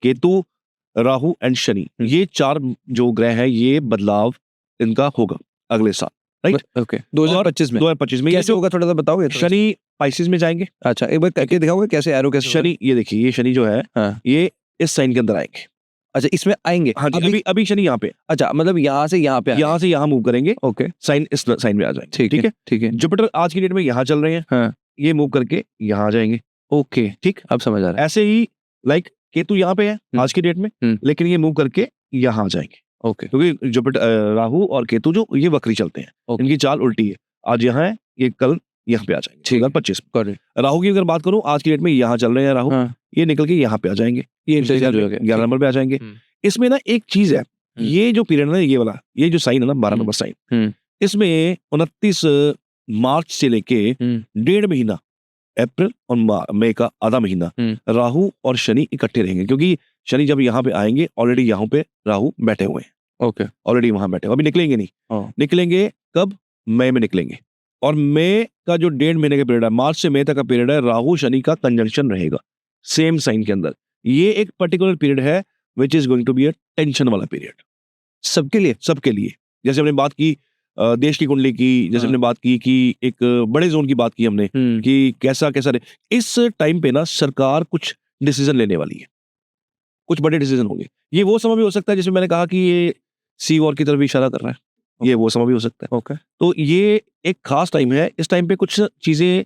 केतु, राहु एंड शनि, ये 4 जो ग्रह है, ये बदलाव इनका होगा अगले साल। राइट। ओके, 2025 में कैसे होगा, थोड़ा सा बताओगे? शनि पाइसेस में जाएंगे। अच्छा, एक बार करके दिखाओगे कैसे एरो कैसे? शनि, ये देखिए, ये शनि जो है, ये इस साइन के अंदर आएंगे। अच्छा, इसमें आएंगे? हाँ जी, अभी शनि यहाँ पे। अच्छा, मतलब यहाँ से यहाँ मूव करेंगे। ओके, साइन इस साइन में आ जाएंगे। ठीक है। जुपिटर आज की डेट में यहाँ चल रहे हैं, ये मूव करके यहाँ आ जाएंगे। ओके, ठीक, अब समझ आ रहा है। ऐसे ही लाइक केतु यहाँ पे है आज की डेट में, लेकिन ये मूव करके यहाँ आ जाएंगे। ओके, क्योंकि जुपिटर, राहु और केतु जो ये वक्री चलते हैं, इनकी चाल उल्टी है। आज यहाँ है, ये कल यहाँ पे आ जाएंगे। 2025 में। राहु की अगर बात करूं, आज की डेट में यहाँ चल रहे हैं राहु, ये निकल के यहाँ पे आ जाएंगे, ये 11 नंबर पे आ जाएंगे। इसमें ना एक चीज है, ये जो पीरियड है, ये वाला, ये जो साइन है ना, 12 नंबर साइन, इसमें 29 मार्च से लेके 1.5 महीना, अप्रैल और मई का आधा महीना, राहु और शनि इकट्ठे रहेंगे। क्योंकि शनि जब यहाँ पे आएंगे, ऑलरेडी यहाँ पे राहु बैठे हुए हैं। ओके, ऑलरेडी वहां बैठे हुए, अभी निकलेंगे नहीं। निकलेंगे कब? मई में निकलेंगे। और मई का जो 1.5 महीने का पीरियड है, मार्च से मई तक का पीरियड है, राहु शनि का कंजंक्शन रहेगा सेम साइन के अंदर। ये एक पर्टिकुलर पीरियड है which is going to be a tension वाला पीरियड सबके लिए। जैसे हमने बात की देश की कुंडली की, जैसे हमने बात की कि एक बड़े जोन की बात की हमने, कि कैसा रहे। इस टाइम पे ना सरकार कुछ डिसीजन लेने वाली है, कुछ बड़े डिसीजन होंगे। ये वो समय भी हो सकता है जिसमें मैंने कहा कि ये सी वॉर की तरफ इशारा कर रहा है। ये वो समय भी हो सकता है। तो ये एक खास टाइम है। इस टाइम पे कुछ चीजें,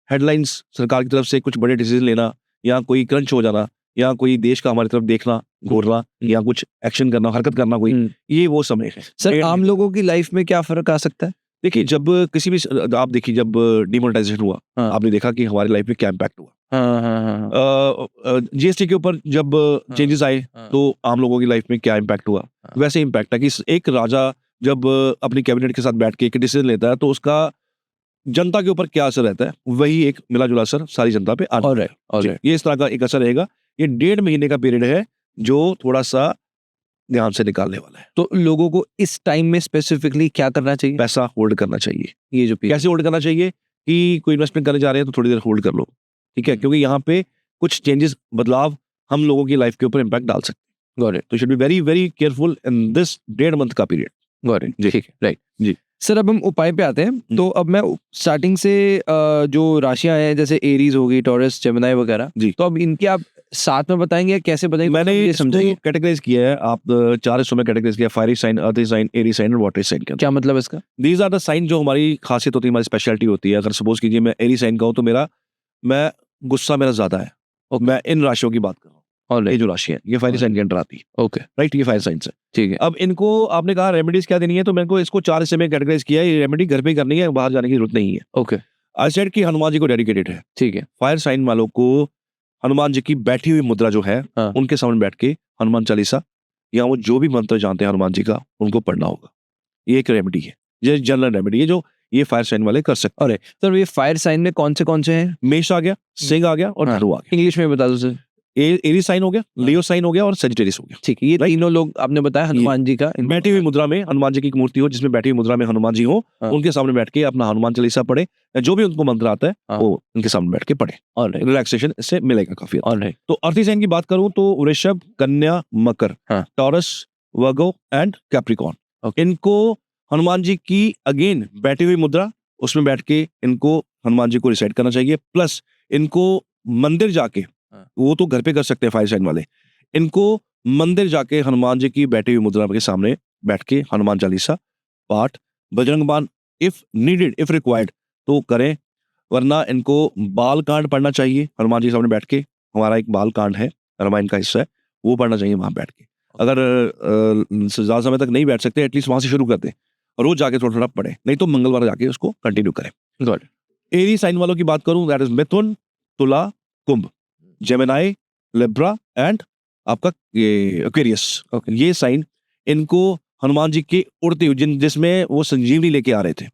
हेडलाइंस, सरकार की तरफ से कुछ बड़े डिसीजन लेना, या कोई क्रंच हो जाना, या कोई देश का हमारी तरफ देखना, घूरना, या कुछ एक्शन करना, हरकत करना कोई, ये वो समय है। सर आम लोगों की लाइफ में क्या फर्क आ सकता है? देखिए, जब किसी भी, आप देखिए, जब डिमोनेटाइजेशन हुआ, आपने देखा कि हमारी लाइफ में क्या इम्पैक्ट हुआ। जीएसटी के ऊपर जब चेंजेस आए तो आम लोगों की लाइफ में क्या इम्पैक्ट हुआ। वैसे इम्पैक्ट है कि एक राजा जब अपनी कैबिनेट के साथ बैठ के एक डिसीजन लेता है तो उसका जनता के ऊपर क्या असर रहता है, वही एक मिला जुला असर सारी जनता पे आता है। ये इस तरह का एक असर रहेगा। ये 1.5 महीने का पीरियड है जो थोड़ा सा ध्यान से निकालने वाला है। तो लोगों को इस टाइम में स्पेसिफिकली क्या करना चाहिए? पैसा होल्ड करना चाहिए। ये जो कैसे होल्ड करना चाहिए कि कोई इन्वेस्टमेंट करने जा रहे हैं तो थोड़ी देर होल्ड कर लो, ठीक है, क्योंकि यहाँ पे कुछ चेंजेस, बदलाव हम लोगों की लाइफ के ऊपर इम्पैक्ट डाल सकते हैं। Got it. तो should be very very careful in this 1.5 month का पीरियड। गॉट इट, ठीक है, राइट जी। सर अब हम उपाय पे आते हैं। तो अब मैं स्टार्टिंग से जो राशियां हैं जैसे एरीज होगी, टॉरस, जेमिनी वगैरह, तो अब इनके आप साथ में बताएंगे या कैसे बताएंगे? मैंने ये समझाइए, कैटेगराइज किया है, आप 4 हिस्सों में कैटेगराइज किया, फायरी साइन, अर्थ साइन, एरी साइन और वाटर साइन। क्या मतलब इसका? दीज आर द साइन जो हमारी खासियत होती है, हमारी स्पेशलिटी होती है। अगर सपोज कीजिए मैं एरी साइन का हूं तो मैं गुस्सा मेरा ज्यादा है, मैं इन राशियों की बात कर रहा हूँ। ये जो राशि है ये फायर साइन के अंडर आती है। ओके, राइट, ये फायर साइंस है, ठीक है। अब इनको आपने कहा रेमेडीज क्या देनी है, तो मेरे को इसको 4 हिस्से में कैटेगराइज किया है। ये रेमेडी घर पे ही करनी है, बाहर जाने की जरूरत नहीं है। ओके, आई सेड कि हनुमान जी को डेडिकेटेड है। ठीक है। फायर साइन वालों को हनुमान जी की बैठी हुई मुद्रा जो है, उनके सामने बैठ के हनुमान चालीसा या वो जो भी मंत्र जानते हैं हनुमान जी का, उनको पढ़ना होगा। ये एक रेमेडी है, ये जनरल रेमेडी है जो ये फायर साइन वाले कर सकते हैं। सर ये फायर साइन में कौन से हैं? मेष आ गया, सिंह आ गया और धनु आ गया। इंग्लिश में बता दो सर। एरी साइन हो गया, लियो साइन हो गया और सेजिटेरियस हो गया। ठीक है, ये तीनों लोग आपने बताया हनुमान जी का बैठी हुई मुद्रा में, हनुमान जी की मूर्ति हो जिसमें बैठी हुई मुद्रा में हनुमान जी हो, उनके सामने बैठ के अपना हनुमान चालीसा पढ़े, जो भी उनको मंत्र आता है वो उनके सामने बैठ के पढ़े, और रिलैक्सेशन इससे मिलेगा काफी। तो अर्थी साइन की बात करूं तो वृषभ, कन्या, मकर, टॉरस, वर्गो एंड कैप्रिकॉर्न, इनको हनुमान जी की अगेन बैठी हुई मुद्रा, उसमें बैठ के इनको हनुमान जी को रिसाइट करना चाहिए। प्लस इनको मंदिर जाके, वो तो घर पे कर सकते हैं फायर साइन वाले, इनको मंदिर जाके हनुमान जी की बैठी हुई मुद्रा के सामने बैठ के हनुमान चालीसा पाठ, बजरंग बाण इफ नीडेड, इफ रिक्वायर्ड तो करें, वरना इनको बाल कांड पढ़ना चाहिए हनुमान जी के सामने बैठ के। हमारा एक बाल कांड है, रामायण का हिस्सा है, वो पढ़ना चाहिए वहां बैठ के। अगर ज्यादा समय तक नहीं बैठ सकते, एटलीस्ट वहां से शुरू कर दें, रोज जाके थोड़ा थोड़ा पढ़े, नहीं तो मंगलवार जाके उसको कंटिन्यू करें। एरी साइन वालों की बात करूं, दैट इज मिथुन, तुला, कुंभ, जेमिनी, लिब्रा एंड आपका ये एक्वेरियस। ये साइन, इनको हनुमान जी के उड़ते हुए जिसमें वो संजीवनी लेके आ रहे थे,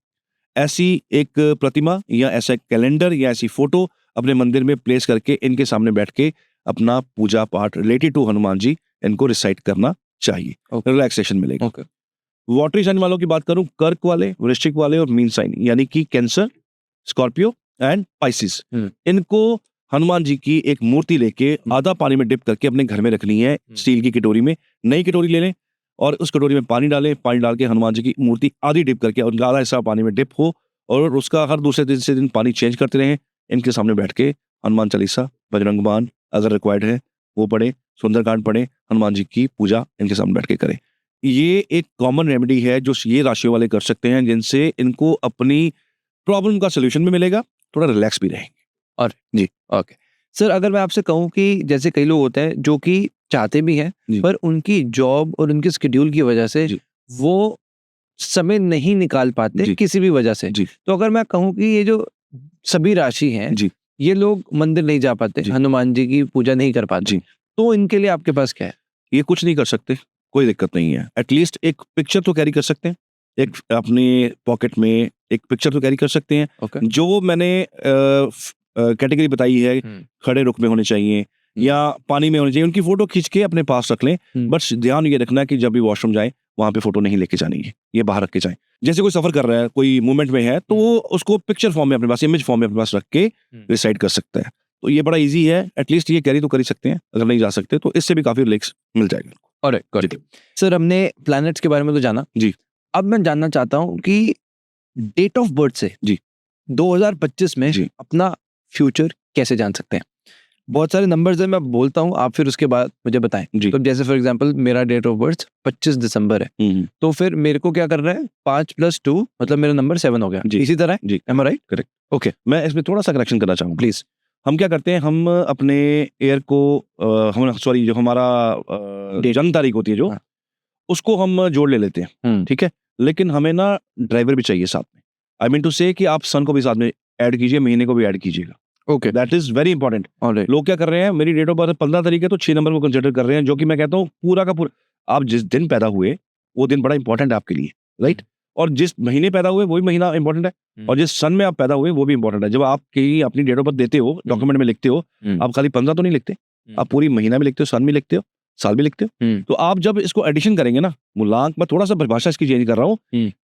ऐसी एक प्रतिमा या ऐसा एक कैलेंडर या ऐसी फोटो अपने मंदिर में प्लेस करके इनके सामने बैठ के अपना पूजा पाठ रिलेटेड टू हनुमान जी इनको रिसाइट करना चाहिए, रिलैक्सेशन मिलेगा। वाटरी साइन वालों की बात करूं, कर्क वाले, वृश्चिक वाले और मीन साइन यानी कि कैंसर, स्कॉर्पियो एंड पाइसिस, इनको हनुमान जी की एक मूर्ति लेके आधा पानी में डिप करके अपने घर में रखनी है, स्टील की कटोरी में। नई कटोरी ले लें और उस कटोरी में पानी डालें, पानी डाल के हनुमान जी की मूर्ति आधी डिप करके और आधा हिस्सा पानी में डिप हो, और उसका हर दूसरे दिन से दिन पानी चेंज करते रहें। इनके सामने बैठ के हनुमान चालीसा, बजरंग बाण अगर रिक्वायर्ड है वो पढ़े, सुंदरकांड पढ़े, हनुमान जी की पूजा इनके सामने बैठ के करें। ये एक कॉमन रेमेडी है जो ये राशियों वाले कर सकते हैं, जिनसे इनको अपनी प्रॉब्लम का सोल्यूशन भी मिलेगा, थोड़ा रिलैक्स भी रहेंगे। और जी, ओके सर, अगर मैं आपसे कहूं कि जैसे कई लोग होते हैं जो कि चाहते भी हैं पर उनकी जॉब और उनके शेड्यूल की वजह से वो समय नहीं निकाल पाते किसी भी वजह से, तो अगर मैं कहूं कि ये जो सभी राशि हैं ये लोग मंदिर नहीं जा पाते, हनुमान जी की पूजा नहीं कर पाते, तो इनके लिए आपके पास क्या है? ये कुछ नहीं कर सकते, कोई दिक्कत नहीं है। एटलीस्ट एक पिक्चर तो कैरी कर सकते हैं, एक अपने पॉकेट में एक पिक्चर तो कैरी कर सकते हैं। जो मैंने कैटेगरी बताई है, खड़े रुख में होने चाहिए या पानी में होने चाहिए, उनकी फोटो खींच के अपने पास रख लें। बस ध्यान ये रखना है कि जब भी वॉशरूम जाए वहां पे फोटो नहीं लेके जानी है, ये बाहर रख के जाए। जैसे कोई सफर कर रहा है, कोई मूवमेंट में है, तो वो उसको पिक्चर फॉर्म में अपने पास, इमेज फॉर्म में अपने पास रख के रिसाइड कर सकता है। तो ये बड़ा इजी है, एटलीस्ट ये कैरी तो कर ही सकते हैं। अगर नहीं जा सकते तो इससे भी काफी रिलैक्स मिल जाएगा। ऑलराइट सर, हमने प्लैनेट्स के बारे में तो जाना जी। अब मैं जानना चाहता हूँ कि डेट ऑफ बर्थ से जी 2025 में अपना फ्यूचर कैसे जान सकते हैं? बहुत सारे नंबर्स हैं, मैं बोलता हूँ, आप फिर उसके बाद मुझे बताएं। जी। तो जैसे फॉर एग्जांपल मेरा डेट ऑफ बर्थ 25 दिसंबर है, तो फिर मेरे को क्या करना है, 5 + 2 मतलब मेरा नंबर 7 हो गया। जी। इसी तरह जी, एम आई राइट? करेक्ट। ओके, मैं इसमें थोड़ा सा करेक्शन करना चाहूँगा। प्लीज। हम क्या करते हैं, हम अपने एयर को हम सॉरी जो हमारा Date। जन्म तारीख होती है जो, हाँ। उसको हम जोड़ ले लेते हैं, ठीक है। लेकिन हमें ना ड्राइवर भी चाहिए साथ में। आई मीन टू से कि आप सन को भी साथ में ऐड कीजिए, महीने को भी ऐड कीजिएगा। Okay, that is very important. Alright. लोग क्या कर रहे हैं, मेरी डेट ऑफ बर्थ 15 तारीख है तो 6 नंबर को कंसिडर कर रहे हैं, जो कि मैं कहता हूँ पूरा का पूरा आप जिस दिन पैदा हुए वो दिन बड़ा इंपॉर्टेंट है आपके लिए, राइट। और जिस महीने पैदा हुए वही महीना इंपॉर्टेंट है, और जिस सन में आप पैदा हुए वो भी इंपॉर्टेंट है। जब आप कहीं अपनी डेट ऑफ बर्थ देते हो, डॉक्यूमेंट में लिखते हो, आप खाली 15 तो नहीं लिखते, आप पूरी महीना भी लिखते हो, सन भी लिखते हो, साल भी लिखते हो। तो आप जब इसको एडिशन करेंगे ना, मूलांक, मैं थोड़ा सा परिभाषा इसकी चेंज कर रहा हूँ,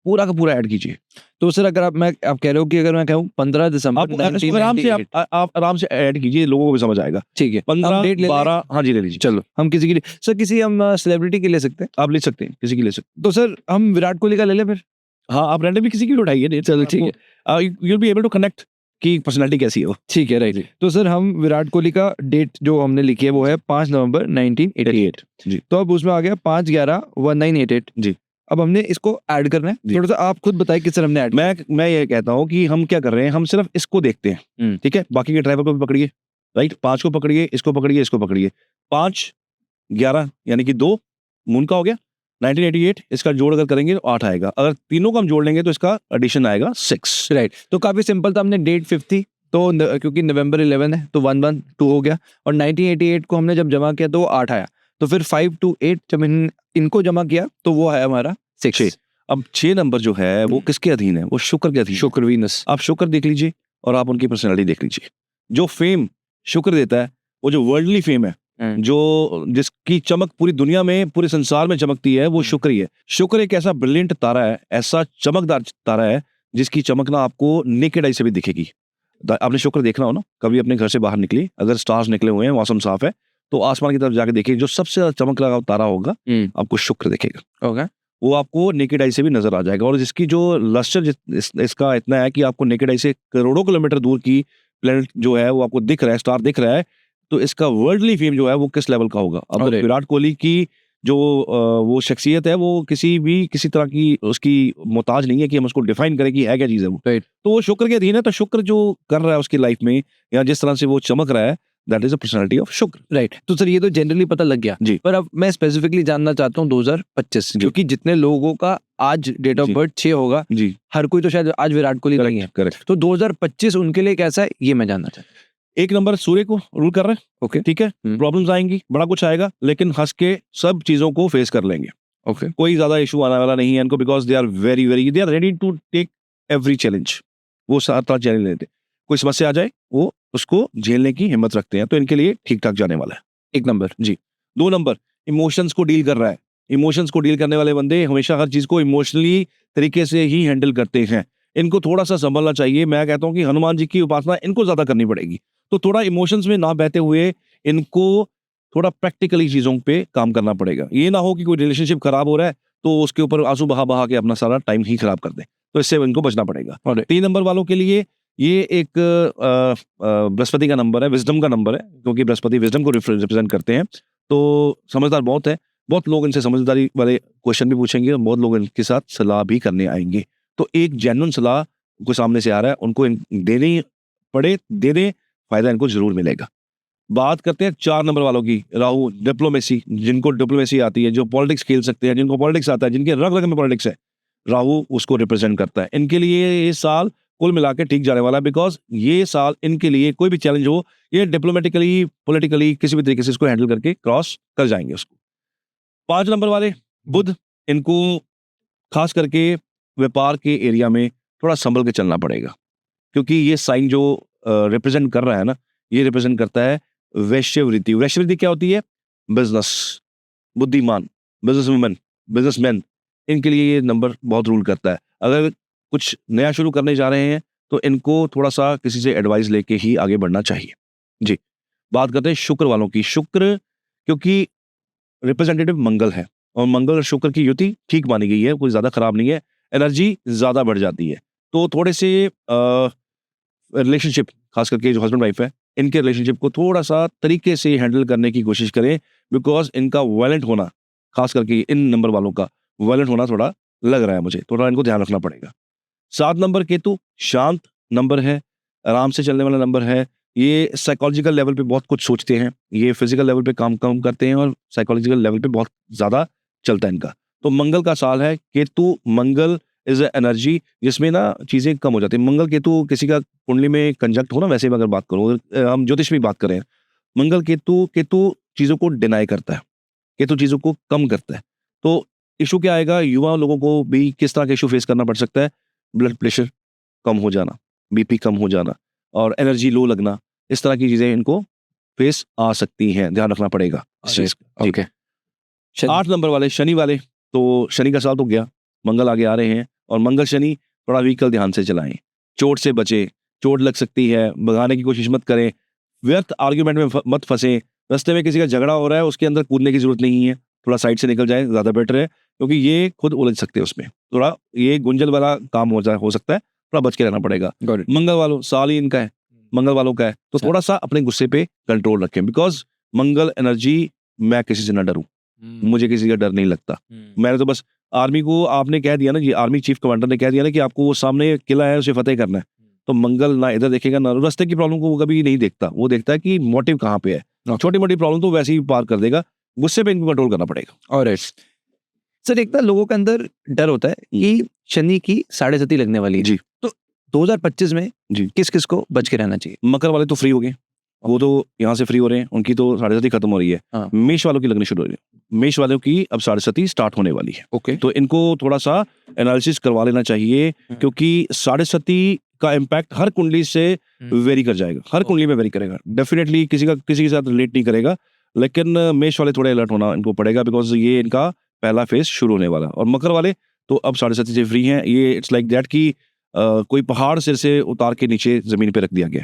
पूरा का पूरा ऐड कीजिए। तो सर अगर आप कह रहे हो कि अगर मैं कहूँ 15 दिसंबर आप इसको आराम से आप आराम से ऐड कीजिए, लोगों को भी समझ आएगा। ठीक है, 15 डेट ले 12, हाँ जी ले लीजिए। चलो हम किसी की सर किसी हम सेलिब्रिटी की ले सकते हैं? आप ले सकते हैं, किसी की ले सकते तो सर हम विराट कोहली का ले लें फिर? हैं। हाँ, आप रैंडम भी किसी की भी उठाइए डेट, चलो ठीक है, you will be able to connect कि पर्सनालिटी कैसी है वो। ठीक है, राइट। तो सर हम विराट कोहली का डेट जो हमने लिखी है वो है 5 नवंबर 1988 जी। तो अब उसमें आ गया 5/11/1988 जी। अब हमने इसको ऐड करना है, थोड़ा सा आप खुद बताइए किस तरह हमने ऐड। मैं ये कहता हूँ कि हम क्या कर रहे हैं, हम सिर्फ इसको देखते हैं, ठीक है। बाकी के ड्राइवर को भी पकड़िए, राइट। 5 को पकड़िए, इसको पकड़िए, इसको पकड़िए। 5 11 यानी कि 2 मून का हो गया, 1988 इसका जोड़ अगर करेंगे तो 8 आएगा। अगर तीनों को हम जोड़ लेंगे तो इसका एडिशन आएगा 6, राइट। तो काफी सिंपल था, हमने डेट 5 थी तो क्योंकि नवंबर 11 है तो 112 हो गया, और 1988 को हमने जब जमा किया तो 8 आया, तो फिर 5 to 8 जब इनको जमा किया तो वो है हमारा 6। अब 6 नंबर जो है वो किसके अधीन है, वो शुक्र के अधीन है। शुक्र, वीनस। आप शुक्र देख लीजिए और आप उनकी पर्सनालिटी देख लीजिए। जो फेम शुक्र देता है, वो जो वर्ल्डली फेम है, जो जिसकी चमक पूरी दुनिया में, पूरे संसार में चमकती है, वो शुक्र ही है। शुक्र एक ऐसा ब्रिलियंट तारा है, ऐसा चमकदार तारा है जिसकी चमक ना आपको नेकेड आई से भी दिखेगी। आपने शुक्र देखना हो ना, कभी अपने घर से बाहर निकलिए, अगर स्टार्स निकले हुए हैं, मौसम साफ है, तो आसमान की तरफ जाके देखिए, जो सबसे ज्यादा चमक लगा तारा होगा आपको शुक्र दिखेगा। ओके, वो आपको नेकेड आई से भी नजर आ जाएगा, और जिसकी जो लस्टर इसका इतना है कि आपको नेकेड आई से करोड़ों किलोमीटर दूर की प्लेनेट जो है वो आपको दिख रहा है, स्टार दिख रहा है, तो इसका वर्ल्डली फेम जो है वो किस लेवल का होगा। अब विराट कोहली की जो वो शख्सियत है, वो किसी तरह की उसकी मोहताज नहीं है कि हम उसको डिफाइन करें कि है क्या चीज है वो। तो वो शुक्र के अधीन है, तो शुक्र जो कर रहा है उसकी लाइफ में, या जिस तरह से वो चमक रहा है, that is a personality of शुक्र। राइट। तो सर ये तो जनरली पता लग गया जी, पर अब मैं स्पेसिफिकली जानना चाहता हूँ 2025, क्योंकि जितने लोगों का आज डेट ऑफ बर्थ 6 होगा जी, हर कोई तो शायद आज विराट कोहली नहीं है। करेक्ट। तो 2025 उनके लिए कैसा है ये मैं जानना चाहता हूँ। 1 नंबर सूर्य को रूल कर रहे हैं, ओके, ठीक है। प्रॉब्लम्स आएंगी, बड़ा कुछ आएगा, लेकिन हंस के सब चीजों को फेस कर लेंगे। ओके, कोई ज्यादा इशू आने वाला नहीं है इनको, because they are they are ready to take every challenge. वो सारा चैलेंज लेते, कोई समस्या आ जाए वो उसको झेलने की हिम्मत रखते हैं, तो इनके लिए ठीक ठाक जाने वाला है। 1 नंबर। जी। 2 नंबर इमोशंस को डील कर रहा है। इमोशंस को डील करने वाले बंदे हमेशा हर चीज को इमोशनली तरीके से ही हैंडल करते हैं। इनको थोड़ा सा संभलना चाहिए। मैं कहता हूँ कि हनुमान जी की उपासना इनको ज्यादा करनी पड़ेगी, तो थोड़ा इमोशंस में ना बहते हुए इनको थोड़ा प्रैक्टिकली चीजों पे काम करना पड़ेगा। ये ना हो कि कोई रिलेशनशिप खराब हो रहा है तो उसके ऊपर आंसू बहा बहा के अपना सारा टाइम ही खराब कर दे, तो इससे इनको बचना पड़ेगा। और 3 नंबर वालों के लिए ये एक बृहस्पति का नंबर है, विजडम का नंबर है, क्योंकि बृहस्पति विजडम को रिप्रेजेंट करते हैं, तो समझदार बहुत है। बहुत लोग इनसे समझदारी वाले क्वेश्चन भी पूछेंगे और बहुत लोग इनके साथ सलाह भी करने आएंगे। तो एक जेन्युइन सलाह को सामने से आ रहा है, उनको देनी पड़े दे दें, फायदा इनको जरूर मिलेगा। बात करते हैं 4 नंबर वालों की। राहु डिप्लोमेसी, जिनको डिप्लोमेसी आती है, जो पॉलिटिक्स खेल सकते हैं, जिनको पॉलिटिक्स आता है, जिनके रग रग में पॉलिटिक्स है, राहु उसको रिप्रेजेंट करता है। इनके लिए ये साल कुल मिला के ठीक जाने वाला है, बिकॉज ये साल इनके लिए कोई भी चैलेंज हो, ये डिप्लोमेटिकली पॉलिटिकली किसी भी तरीके से इसको हैंडल करके क्रॉस कर जाएंगे उसको। 5 नंबर वाले बुध, इनको खास करके व्यापार के एरिया में थोड़ा संभल के चलना पड़ेगा, क्योंकि ये साइन जो रिप्रेजेंट कर रहा है ना, ये रिप्रेजेंट करता है वैश्यवृत्ति। वैश्यवृत्ति क्या होती है? बिजनेस, बुद्धिमान, बिजनेस वुमेन, बिजनेसमैन, इनके लिए ये नंबर बहुत रूल करता है। अगर कुछ नया शुरू करने जा रहे हैं तो इनको थोड़ा सा किसी से एडवाइस लेके ही आगे बढ़ना चाहिए। जी। बात करते हैं शुक्र वालों की। शुक्र क्योंकि रिप्रेजेंटेटिव मंगल है, और मंगल और शुक्र की युति ठीक मानी गई है, कोई ज्यादा खराब नहीं है, एनर्जी ज्यादा बढ़ जाती है। तो थोड़े से रिलेशनशिप, खास करके जो हस्बैंड वाइफ है, इनके रिलेशनशिप को थोड़ा सा तरीके से हैंडल करने की कोशिश करें, बिकॉज इनका वायलेंट होना, खास करके इन नंबर वालों का वायलेंट होना थोड़ा लग रहा है मुझे, थोड़ा इनको ध्यान रखना पड़ेगा। 7 नंबर केतु शांत नंबर है, आराम से चलने वाला नंबर है। ये साइकोलॉजिकल लेवल पे बहुत कुछ सोचते हैं, ये फिजिकल लेवल पे काम कम करते हैं और साइकोलॉजिकल लेवल पे बहुत ज़्यादा चलता है इनका। तो मंगल का साल है, केतु मंगल इज एनर्जी जिसमें ना चीज़ें कम हो जाती है। मंगल केतु किसी का कुंडली में कंजक्ट हो ना, वैसे अगर बात करो, हम ज्योतिष में बात करें, मंगल केतु चीज़ों को डिनाई करता है, केतु चीज़ों को कम करता है। तो इशू क्या आएगा, युवा लोगों को भी किस तरह का इशू फेस करना पड़ सकता है, ब्लड प्रेशर कम हो जाना, बीपी कम हो जाना और एनर्जी लो लगना, इस तरह की चीज़ें इनको फेस आ सकती हैं, ध्यान रखना पड़ेगा इस चीज़ का। ओके। 8 नंबर वाले शनि वाले, तो शनि का साल तो गया, मंगल आगे आ रहे हैं और मंगल शनि थोड़ा व्हीकल ध्यान से चलाएं, चोट से बचें, चोट लग सकती है, भगाने की कोशिश मत करें, व्यर्थ आर्ग्यूमेंट में मत फंसें, रास्ते में किसी का झगड़ा हो रहा है उसके अंदर कूदने की जरूरत नहीं है, थोड़ा साइड से निकल जाए ज़्यादा बेटर है, क्योंकि ये खुद उलझ सकते हैं उसमें, थोड़ा ये गुंजल वाला काम हो सकता है, थोड़ा बच के रहना पड़ेगा। मंगल वालों साल ही इनका है, मंगल वालों का है, तो थोड़ा सा अपने गुस्से पे कंट्रोल रखें, बिकॉज मंगल एनर्जी, मैं किसी से ना डरूं, मुझे किसी का डर नहीं लगता। मैंने तो बस आर्मी को आपने कह दिया ना जी, आर्मी चीफ कमांडर ने कह दिया ना कि आपको वो सामने किला है उसे फतेह करना है, तो मंगल ना इधर देखेगा ना रास्ते की प्रॉब्लम को वो कभी नहीं देखता, वो देखता है कि मोटिव कहाँ पे है। छोटी मोटी प्रॉब्लम तो वैसे ही पार कर देगा, गुस्से पे इनको कंट्रोल करना पड़ेगा। और सर एक ना लोगों के अंदर डर होता है कि शनि की 7.5 लगने वाली है जी, तो 2025 में जी किस किस को बच के रहना चाहिए? मकर वाले तो फ्री हो गए, वो तो यहाँ से फ्री हो रहे हैं, उनकी तो 7.5 खत्म हो रही है। हाँ। मेष वालों की लगनी शुरू हो रही है, मेष वालों की अब 7.5 स्टार्ट होने वाली है। ओके। तो इनको थोड़ा सा एनालिसिस करवा लेना चाहिए, क्योंकि 7.5 का इम्पैक्ट हर कुंडली से वेरी कर जाएगा, हर कुंडली में वेरी करेगा, डेफिनेटली किसी के साथ रिलेट नहीं करेगा, लेकिन मेष वाले थोड़े अलर्ट होना इनको पड़ेगा, बिकॉज ये इनका पहला फेज शुरू होने वाला। और मकर वाले तो अब 7.5 से फ्री हैं, ये इट्स लाइक दैट कि कोई पहाड़ सिर से उतार के नीचे जमीन पे रख दिया गया,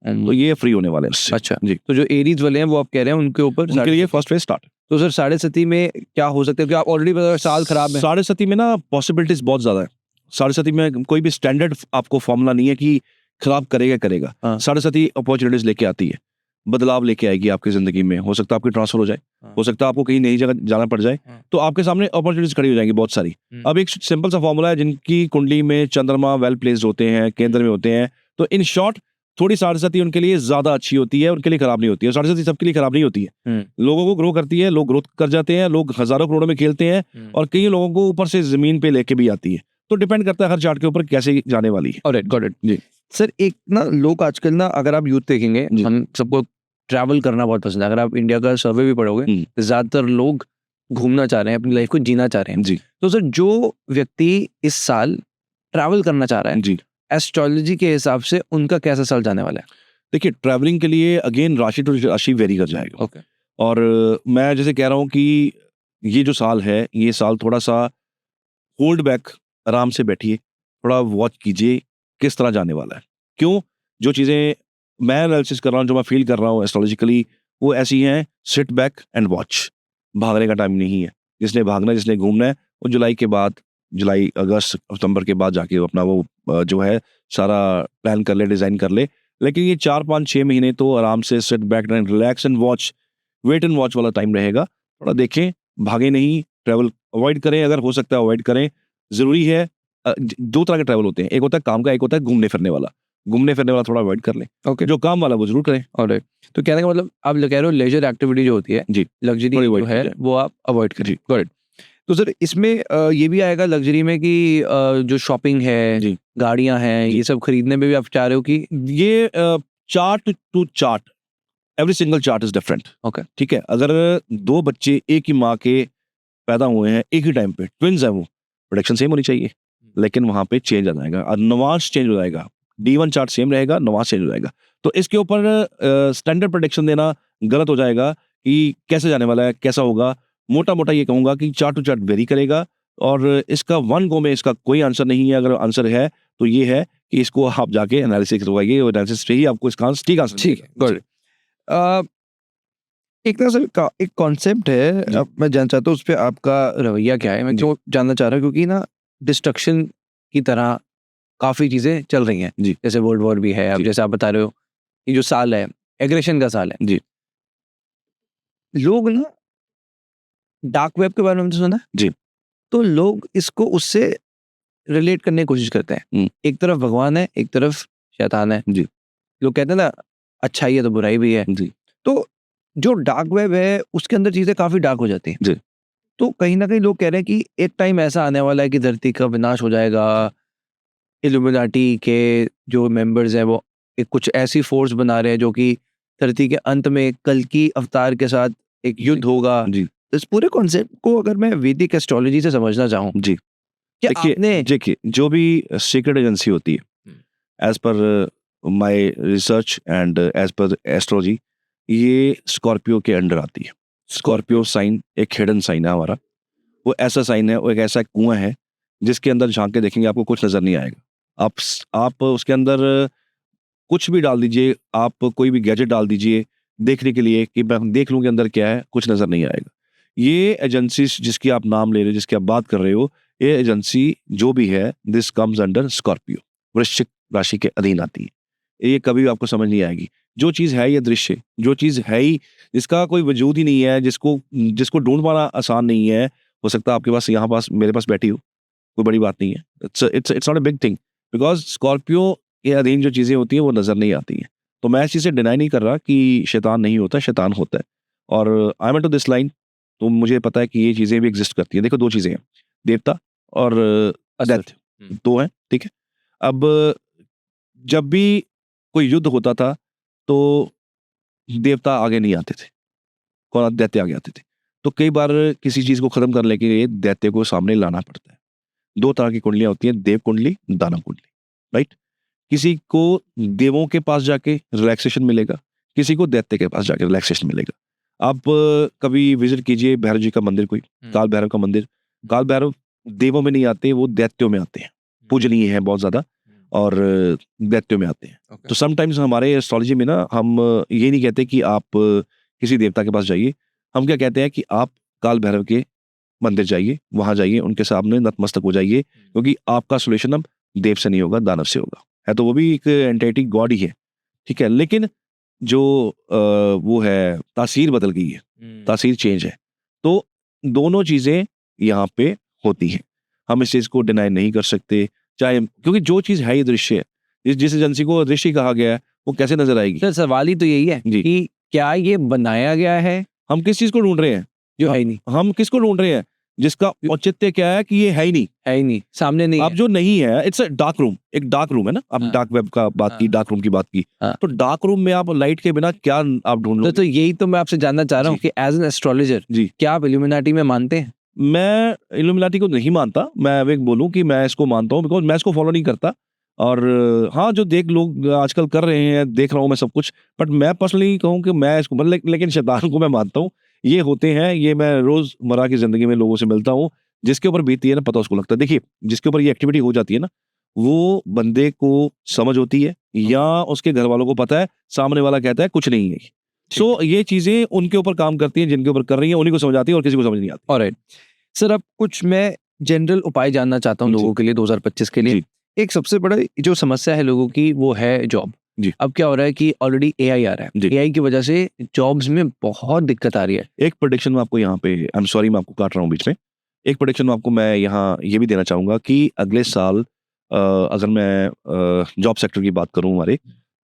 तो ये फ्री होने वाले हैं। अच्छा जी, तो जो एरीज वाले हैं वो आप कह रहे हैं उनके ऊपर उनके लिए फर्स्ट फेज स्टार्ट। तो सर 7.5 में क्या हो सकता है, क्योंकि आप ऑलरेडी साल खराब है। 7.5 में ना पॉसिबिलिटीज बहुत ज्यादा है, 7.5 में कोई भी स्टैंडर्ड आपको फॉर्मूला नहीं है कि खराब करेगा। 7.5 अपॉर्चुनिटीज लेके आती है, बदलाव लेके आएगी आपकी जिंदगी में, हो सकता है आपकी ट्रांसफर हो जाए, हो सकता है आपको कहीं नई जगह जाना पड़ जाए, तो आपके सामने अपॉर्चुनिटीज खड़ी हो जाएंगी बहुत सारी। अब एक सिंपल सा फॉर्मूला है, जिनकी कुंडली में चंद्रमा वेल प्लेस्ड होते हैं, केंद्र में होते हैं, तो इन शॉर्ट थोड़ी 7.5 उनके लिए ज्यादा अच्छी होती है, उनके लिए खराब नहीं होती है। 7.5 सबके लिए खराब नहीं होती है, लोगों को ग्रो करती है, लोग ग्रोथ कर जाते हैं, लोग हजारों करोड़ों में खेलते हैं, और कई लोगों को ऊपर से जमीन पे लेके भी आती है, तो डिपेंड करता है हर चार्ट के ऊपर कैसे जाने वाली है। ऑलराइट, गॉट इट जी सर। एक ना लोग आजकल ना, अगर आप यूथ देखेंगे, हम सबको ट्रैवल करना बहुत पसंद है, अगर आप इंडिया का सर्वे भी पढ़ोगे तो ज्यादातर लोग घूमना चाह रहे हैं, अपनी लाइफ को जीना चाह रहे हैं। जी, तो सर जो व्यक्ति इस साल ट्रैवल करना चाह रहा है जी, एस्ट्रोलॉजी के हिसाब से उनका कैसा साल जाने वाला है? देखिए ट्रैवलिंग के लिए अगेन राशि टू राशि वेरी कर जाएगा। ओके। और मैं जैसे कह रहा हूँ कि ये जो साल है, ये साल थोड़ा सा होल्ड बैक, आराम से बैठिए, थोड़ा वॉच कीजिए किस तरह जाने वाला है। क्यों? जो चीज़ें मैं एनालिसिस कर रहा हूँ, जो मैं फील कर रहा हूँ एस्ट्रोलॉजिकली, वो ऐसी हैं, सिट बैक एंड वॉच। भागने का टाइम नहीं है, जिसने भागना है, जिसने घूमना है, वो जुलाई के बाद, जुलाई अगस्त सितंबर के बाद जाके अपना वो जो है सारा प्लान कर ले, डिज़ाइन कर ले। लेकिन ये 4-5-6 महीने तो आराम से sit back and relax and watch, wait and watch वाला टाइम रहेगा। थोड़ा देखें, भागे नहीं, ट्रैवल अवॉइड करें, अगर हो सकता है अवॉइड करें। ज़रूरी है, 2 तरह के ट्रैवल होते हैं, एक होता है काम का, एक होता है घूमने फिरने वाला। घूमने फिरने वाला थोड़ा अवॉइड कर लें, ओके। जो काम वाला वो जरूर करें। ऑलराइट, तो कहने का मतलब आप कह रहे हो लेजर एक्टिविटी जो होती है, जी, लग्जरी जो है वो आप अवॉइड करें। जी, गॉट इट। तो सर इसमें ये भी आएगा लग्जरी में कि जो शॉपिंग है, गाड़ियां हैं, ये सब खरीदने में भी आप चाह रहे हो कि ये chart to chart, every single chart is different. Okay, ठीक है, अगर 2 बच्चे एक ही माँ के पैदा हुए हैं, एक ही टाइम पे ट्विंस है, वो प्रोडक्शन सेम होनी चाहिए, लेकिन वहां पे चेंज आ जाएगा और नवांश चेंज हो जाएगा। D1 चार्ट सेम रहेगा, नवांश चेंज हो जाएगा। तो इसके ऊपर स्टैंडर्ड प्रोडक्शन देना गलत हो जाएगा कि कैसे जाने वाला है, कैसा होगा। मोटा मोटा ये कहूंगा कि चार्ट टू चार्ट वेरी करेगा, और इसका वन गो में इसका कोई आंसर नहीं है। अगर आंसर है तो ये है कि इसको आप जाके एनालिसिस करवाइए, और एनालिसिस से ही आपको इसका आंसर ठीक आंसर ठीक है। गुड। एक ना सर एक कॉन्सेप्ट है, अब मैं जानना चाहता हूँ उस पर आपका रवैया क्या है। मैं क्यों जानना चाह रहा हूँ, क्योंकि ना डिस्ट्रक्शन की तरह काफी चीजें चल रही हैं, जी, जैसे वर्ल्ड वॉर भी है, अब जैसे आप बता रहे हो, ये जो साल है एग्रेशन का साल है जी। लोग ना डार्क वेब के बारे में तो सुना है? जी। तो लोग इसको उससे रिलेट करने की कोशिश करते हैं। एक तरफ भगवान है, एक तरफ शैतान है। जी। लोग कहते हैं ना अच्छाई है तो बुराई भी है। जी। तो जो डार्क वेब है उसके अंदर चीजें काफी डार्क हो जाती हैं। जी। तो कहीं ना कहीं लोग कह रहे हैं कि एक टाइम ऐसा आने वाला है कि धरती का विनाश हो जाएगा, इल्यूमिनाटी के जो मेंबर्स हैं वो एक कुछ ऐसी फोर्स बना रहे हैं जो कि धरती के अंत में कल की अवतार के साथ एक युद्ध होगा। जी। इस पूरे कॉन्सेप्ट को अगर मैं वैदिक एस्ट्रोलॉजी से समझना चाहूँ, जी। क्या आपने देखिए जो भी सीक्रेट एजेंसी होती है, as per my research and as per astrology, ये स्कॉर्पियो के अंडर आती है। स्कॉर्पियो साइन एक हिडन साइन है हमारा। वो ऐसा साइन है, वो एक ऐसा कुआं है जिसके अंदर झांक के देखेंगे आपको कुछ नजर नहीं आएगा। आप उसके अंदर कुछ भी डाल दीजिए, आप कोई भी गैजेट डाल दीजिए देखने के लिए कि मैं देख लूं कि अंदर क्या है, कुछ नजर नहीं आएगा। ये एजेंसी जिसकी आप नाम ले रहे हो, जिसकी आप बात कर रहे हो, ये एजेंसी जो भी है, दिस कम्स अंडर स्कॉर्पियो, वृश्चिक राशि के अधीन आती है। ये कभी आपको समझ नहीं आएगी। जो चीज है ये दृश्य, जो चीज है ही जिसका कोई वजूद ही नहीं है, जिसको जिसको ढूंढ पाना आसान नहीं है, हो सकता है आपके पास यहाँ पास मेरे पास बैठी हो, कोई बड़ी बात नहीं है। It's not a big thing, because Scorpio के अधीन जो चीजें होती हैं वो नजर नहीं आती हैं। तो मैं इस चीज से डिनाई नहीं कर रहा कि शैतान नहीं होता, शैतान होता है। और I am to this line, तो मुझे पता है कि ये चीजें भी एग्जिस्ट करती हैं। देखो दो चीजें हैं, देवता और दैत्य, दो हैं, ठीक है। अब जब भी कोई युद्ध होता था तो देवता आगे नहीं आते थे, कौन, दैत्य आगे आते थे। तो कई बार किसी चीज को खत्म करने के लिए दैत्य को सामने लाना पड़ता है। दो तरह की कुंडलियां होती हैं, देव कुंडली, दानव कुंडली, राइट। किसी को देवों के पास जाके रिलैक्सेशन मिलेगा, किसी को दैत्य के पास जाके रिलैक्सेशन मिलेगा। आप कभी विजिट कीजिए भैरव जी का मंदिर, कोई काल भैरव का मंदिर। काल भैरव देवों में नहीं आते, वो दैत्यों में आते हैं, पूजनीय है बहुत ज्यादा, और दैत्यों में आते हैं। तो समटाइम्स हमारे एस्ट्रोलॉजी में ना हम ये नहीं कहते कि आप किसी देवता के पास जाइए, हम क्या कहते हैं कि आप काल भैरव के मंदिर जाइए, वहां जाइए, उनके सामने नतमस्तक हो जाइए, क्योंकि आपका सोल्यूशन अब देव से नहीं होगा, दानव से होगा। है तो वो भी एक एंटिटी गॉड ही है, ठीक है। लेकिन जो वो है, तासीर बदल गई है, तासीर चेंज है। तो दोनों चीजें यहाँ पे होती हैं, हम इस चीज को डिनाई नहीं कर सकते। चाहे, क्योंकि जो चीज है ये दृश्य है, जिस एजेंसी को दृश्य कहा गया है वो कैसे नजर आएगी। सर सवाल ही तो यही है जी। कि क्या ये बनाया गया है, हम किस चीज को ढूंढ रहे हैं, जो है ही नहीं। हम किसको ढूंढ रहे हैं, जिसका औचित्य क्या है कि ये है ही नहीं, है ही नहीं, सामने नहीं अब है। जो नहीं है, इट्स अ डार्क रूम। एक डार्क रूम है ना, अब हाँ। डार्क वेब का बात की, हाँ। डार्क रूम की बात की, हाँ। तो डार्क रूम में आप लाइट के बिना क्या आप ढूंढ लो। तो यही तो मैं आपसे जानना चाह रहा हूँ जी। कि एज एन एस्ट्रोलॉजर जी। क्या आप इल्यूमिनाटी में मानते हैं? मैं इल्यूमिनाटी को नहीं मानता, मैं अब एक बोलूं कि मैं इसको मानता हूं, बिकॉज मैं इसको फॉलो नहीं करता। और हाँ, जो देख लोग आजकल कर रहे हैं, देख रहा हूं मैं सब कुछ, बट मैं पर्सनली कहूं कि मैं इसको लेकिन शैतान को मैं मानता हूं। ये होते हैं, ये मैं रोजमर्रा की जिंदगी में लोगों से मिलता हूं, जिसके ऊपर बीतती है ना, पता उसको लगता है। देखिए, जिसके ऊपर ये एक्टिविटी हो जाती है ना, वो बंदे को समझ होती है, या उसके घर वालों को पता है, सामने वाला कहता है कुछ नहीं है। सो ये चीजें उनके ऊपर काम करती हैं, जिनके ऊपर कर रही हैं उन्हीं को समझ आती है, और किसी को समझ नहीं आती। ऑलराइट सर, अब कुछ मैं जनरल उपाय जानना चाहता हूँ लोगों के लिए 2025 के लिए। एक सबसे बड़ा जो समस्या है लोगों की वो है जॉब। जी। अब क्या हो रहा है कि ऑलरेडी एआई आ रहा है, एआई की वजह से जॉब्स में बहुत दिक्कत आ रही है। एक प्रेडिक्शन में आपको यहाँ पे, आई एम सॉरी मैं आपको काट रहा हूँ बीच में, एक प्रेडिक्शन में आपको मैं यहाँ ये भी देना चाहूंगा कि अगले साल अगर मैं जॉब सेक्टर की बात करूँ हमारे,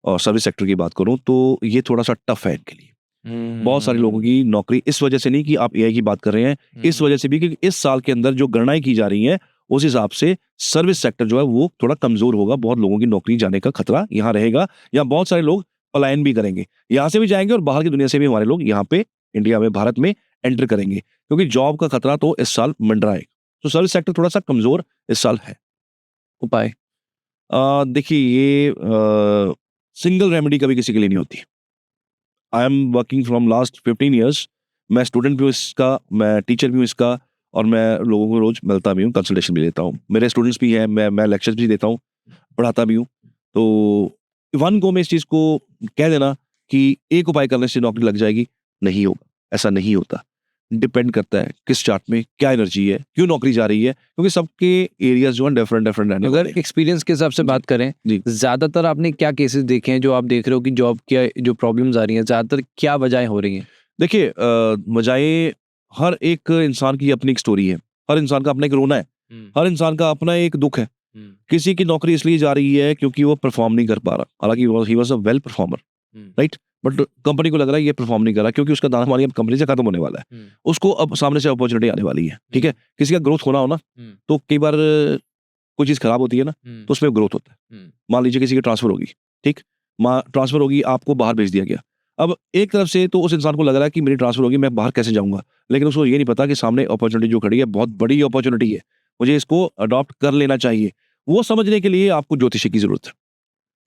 और सर्विस सेक्टर की बात करूँ, तो ये थोड़ा सा टफ है इनके लिए। बहुत सारे लोगों की नौकरी, इस वजह से नहीं कि आप एआई की बात कर रहे हैं, इस वजह से भी कि इस साल के अंदर जो गणनाएं की जा रही हैं उस हिसाब से सर्विस सेक्टर जो है वो थोड़ा कमजोर होगा। बहुत लोगों की नौकरी जाने का खतरा यहाँ रहेगा, या बहुत सारे लोग पलायन भी करेंगे, यहाँ से भी जाएंगे और बाहर की दुनिया से भी हमारे लोग यहाँ पे इंडिया में, भारत में एंटर करेंगे, क्योंकि जॉब का खतरा तो इस साल मंडराएगा। तो सर्विस सेक्टर थोड़ा सा कमजोर इस साल है। उपाय देखिए, ये सिंगल रेमेडी कभी किसी के लिए नहीं होती। I am working from last 15 years, मैं स्टूडेंट भी हूँ इसका, मैं टीचर भी हूँ इसका, और मैं लोगों को रोज मिलता भी हूँ, कंसल्टेशन भी लेता हूँ, मेरे स्टूडेंट्स भी हैं, मैं लेक्चर्स भी देता हूँ, पढ़ाता भी हूँ। तो वन गो में इस चीज़ को कह देना कि एक उपाय करने से नौकरी लग जाएगी, नहीं होगा, ऐसा नहीं होता। डिपेंड करता है किस चार्ट में क्या एनर्जी है, क्यों नौकरी जा रही है, क्योंकि सबके एरियाज जो है डिफरेंट रहने अगर वाले हैं। एक्सपीरियंस के हिसाब से बात करें, जी। ज्यादातर आपने क्या केसेस देखे हैं जो आप देख रहे हो कि जॉब की जो प्रॉब्लम्स आ रही हैं, ज्यादातर क्या वजह हो रही हैं? देखिए वजह, हर एक इंसान की अपनी एक स्टोरी है, हर इंसान का अपना एक रोना है, हर इंसान का अपना एक दुख है। किसी की नौकरी इसलिए जा रही है क्योंकि वो परफॉर्म नहीं कर पा रहा, हालांकि he was a well performer, right, but company को लग रहा है ये परफॉर्म नहीं कर रहा क्योंकि उसका दाना पानी अब कंपनी से खत्म होने वाला है, उसको अब सामने से अपॉर्चुनिटी आने वाली है, ठीक है। किसी का ग्रोथ होना हो ना, तो कई बार कोई चीज खराब होती है ना, तो उसमें ग्रोथ होता है। मान लीजिए किसी की ट्रांसफर होगी, ठीक, ट्रांसफर होगी, आपको बाहर भेज दिया गया। अब एक तरफ से तो उस इंसान को लग रहा है कि मेरी ट्रांसफर होगी, मैं बाहर कैसे जाऊंगा, लेकिन उसको ये नहीं पता कि सामने अपॉर्चुनिटी जो खड़ी है बहुत बड़ी अपॉर्चुनिटी है, मुझे इसको अडॉप्ट कर लेना चाहिए। वो समझने के लिए आपको ज्योतिषी की जरूरत है।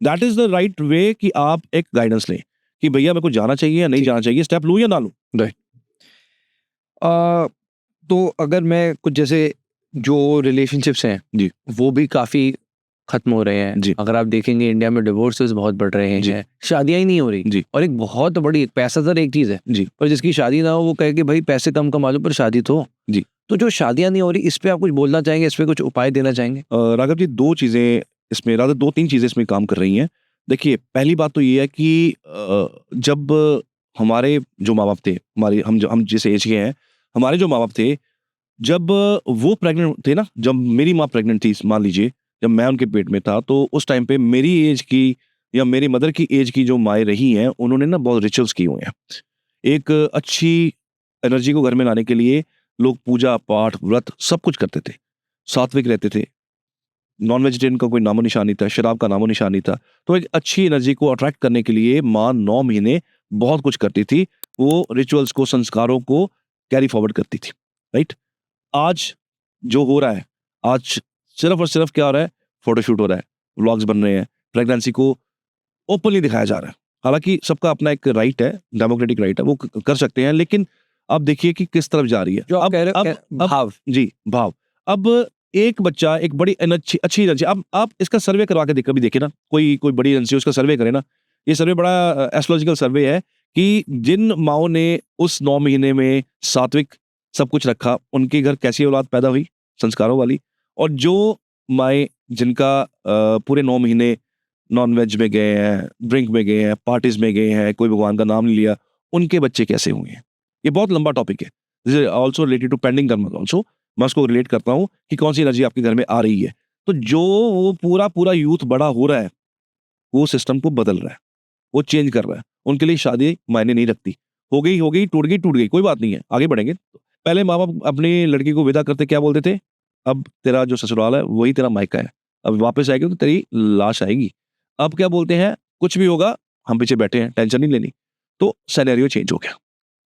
That is the right way कि आप एक गाइडेंस लें कि भैया मेरे को जाना चाहिए या नहीं जाना चाहिए, स्टेप लूं या ना लूं। राइट। तो अगर मैं कुछ जैसे जो रिलेशनशिप्स हैं जी, वो भी काफी खत्म हो रहे हैं जी। अगर आप देखेंगे इंडिया में डिवोर्सेस बहुत बढ़ रहे जी। हैं, शादियां ही नहीं हो रही जी। और एक बहुत बड़ी, पैसा सर एक चीज है जी, पर जिसकी शादी ना हो वो कहे कि भाई पैसे कम कमा लो पर शादी तो हो। जी। तो जो शादियां नहीं हो रही इस पे आप कुछ बोलना चाहेंगे, इस पे कुछ उपाय देना चाहेंगे? राघव जी, दो चीजें इसमें, राघव दो तीन चीजें इसमें काम कर रही हैं। देखिए, पहली बात तो ये है कि जब हमारे जो माँ बाप थे, हमारे हम जिस एज के हैं, हमारे जो माँ बाप थे, जब वो प्रेग्नेंट थे ना, जब मेरी माँ प्रेग्नेंट थी, मान लीजिए जब मैं उनके पेट में था, तो उस टाइम पे मेरी एज की या मेरी मदर की एज की जो माएँ रही हैं, उन्होंने ना बहुत रिचुअल्स किए हुए हैं। एक अच्छी एनर्जी को घर में लाने के लिए लोग पूजा पाठ व्रत सब कुछ करते थे, सात्विक रहते थे, नॉन वेजिटेरियन का कोई नामो निशान नहीं था, शराब का नामो निशान नहीं था। तो एक अच्छी एनर्जी को अट्रैक्ट करने के लिए माँ 9 महीने बहुत कुछ करती थी, वो रिचुअल्स को, संस्कारों को कैरी फॉरवर्ड करती थी, राइट। आज जो हो रहा है, आज सिर्फ और सिर्फ क्या हो रहा है, फोटोशूट हो रहा है, व्लॉग्स बन रहे हैं, प्रेगनेंसी को ओपनली दिखाया जा रहा है। हालांकि सबका अपना एक राइट है, डेमोक्रेटिक राइट है, वो कर सकते हैं, लेकिन आप देखिए कि किस तरफ जा रही है। जो आप कह रहे हो भाव। जी, भाव। अब एक बच्चा एक बड़ी अच्छी एजेंसी, अब आप इसका सर्वे करवा के कभी देखे ना, कोई बड़ी एजेंसी उसका सर्वे करे ना, ये सर्वे बड़ा एस्ट्रोलॉजिकल सर्वे है कि जिन माओ ने उस 9 महीने में सात्विक सब कुछ रखा, उनके घर कैसी औलाद पैदा हुई, संस्कारों वाली। और जो माएँ जिनका पूरे 9 महीने नॉन वेज में गए हैं, ड्रिंक में गए हैं, पार्टीज में गए हैं, कोई भगवान का नाम नहीं लिया, उनके बच्चे कैसे हुए हैं। ये बहुत लंबा टॉपिक है, this is also related to pending karma also. मैं उसको रिलेट करता हूँ कि कौन सी एनर्जी आपके घर में आ रही है। तो जो वो पूरा यूथ बड़ा हो रहा है, वो सिस्टम को बदल रहा है, वो चेंज कर रहा है। उनके लिए शादी मायने नहीं रखती, हो गई, टूट गई, कोई बात नहीं है, आगे बढ़ेंगे। पहले माँ बाप अपनी लड़की को विदा करते क्या बोलते थे, अब तेरा जो ससुराल है वही तेरा मायका है, अब वापस आएगी तो तेरी लाश आएगी। अब क्या बोलते हैं, कुछ भी होगा हम पीछे बैठे हैं, टेंशन नहीं लेनी। तो सिनेरियो चेंज हो गया,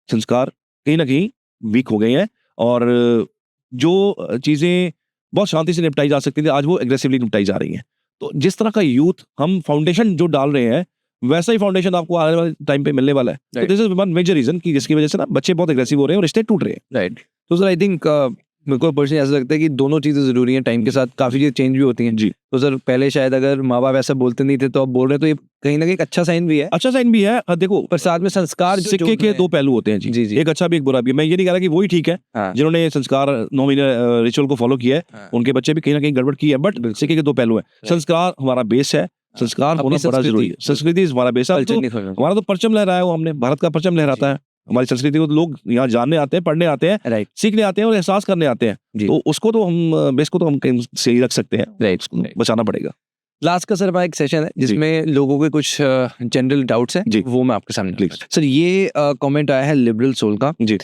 संस्कार कहीं ना कहीं वीक हो गए हैं, और जो चीजें बहुत शांति से निपटाई जा सकती थी, आज वो एग्रेसिवली निपटाई जा रही हैं। तो जिस तरह का यूथ हम फाउंडेशन जो डाल रहे हैं, वैसा ही फाउंडेशन आपको आने वाले टाइम पे मिलने वाला है। तो this is one major reason कि जिसकी वजह से ना बच्चे बहुत एग्रेसिव हो रहे हैं और रिश्ते टूट रहे हैं। राइट। तो सर आई थिंक मेरे को पर्सनली ऐसा लगता है कि दोनों चीजें जरूरी हैं, टाइम के साथ काफी चीजें चेंज भी होती हैं। जी। तो सर पहले शायद अगर माँ बाप ऐसा बोलते नहीं थे तो अब बोल रहे हैं, तो ये कहीं ना कहीं एक अच्छा साइन भी है। अच्छा साइन भी है। देखो, पर साथ में संस्कार जो सिक्के के दो पहलू होते हैं जी। जी, जी। एक अच्छा भी एक बुरा भी। मैं ये नहीं कह रहा कि वही ठीक है, जिन्होंने संस्कार 9 महीने रिचुअल को फॉलो किया है, उनके बच्चे भी कहीं ना कहीं गड़बड़ की है, बट सिक्के के दो पहलू है। संस्कार हमारा बेस है, संस्कार होना बड़ा जरूरी है, संस्कृति हमारा बेस है। हमारा तो परचम लहराया है, वो हमने भारत का परचम लहराता है। हमारी संस्कृति को तो लोग यहाँ जानने आते हैं, पढ़ने आते हैं, सीखने आते हैं और एहसास करने आते हैं। तो उसको तो हम बेस को तो हम कहीं सही रख सकते हैं, बचाना पड़ेगा। लास्ट का सर हमारा एक सेशन है जिसमें लोगों के कुछ जनरल डाउट्स हैं, वो मैं आपके सामने प्लीज। सर ये कमेंट आया है लिबरल सोल का जी।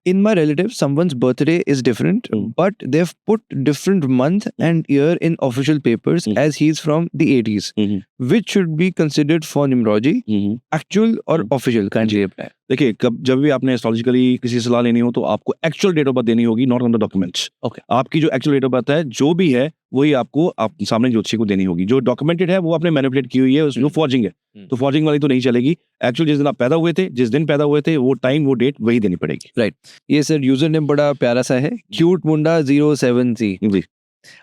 In my relative, someone's birthday is different, but they've put different month and year in official papers as he's from the 80s. Which should be considered for numerology, actual or official? Kindly reply. देखिए, जब भी आपने astrologically किसी से सलाह लेनी हो तो आपको एक्चुअल डेट ऑफ बर्थ देनी होगी, not on the documents. Okay. आपकी जो एक्चुअल डेट ऑफ बर्थ है, जो भी है, वही आपको आप सामने ज्योतिषी को देनी होगी। जो डॉक्यूमेंटेड है वो आपने मैनिपुलेट की हुई है, जो फॉर्जिंग है, तो फॉर्जिंग वाली तो नहीं चलेगी। एक्चुअल जिस दिन आप पैदा हुए थे, जिस दिन पैदा हुए थे, वो टाइम वो डेट वही देनी पड़ेगी। राइट। ये सर यूजर नेम बड़ा प्यारा सा है, क्यूट मुंडा 07C।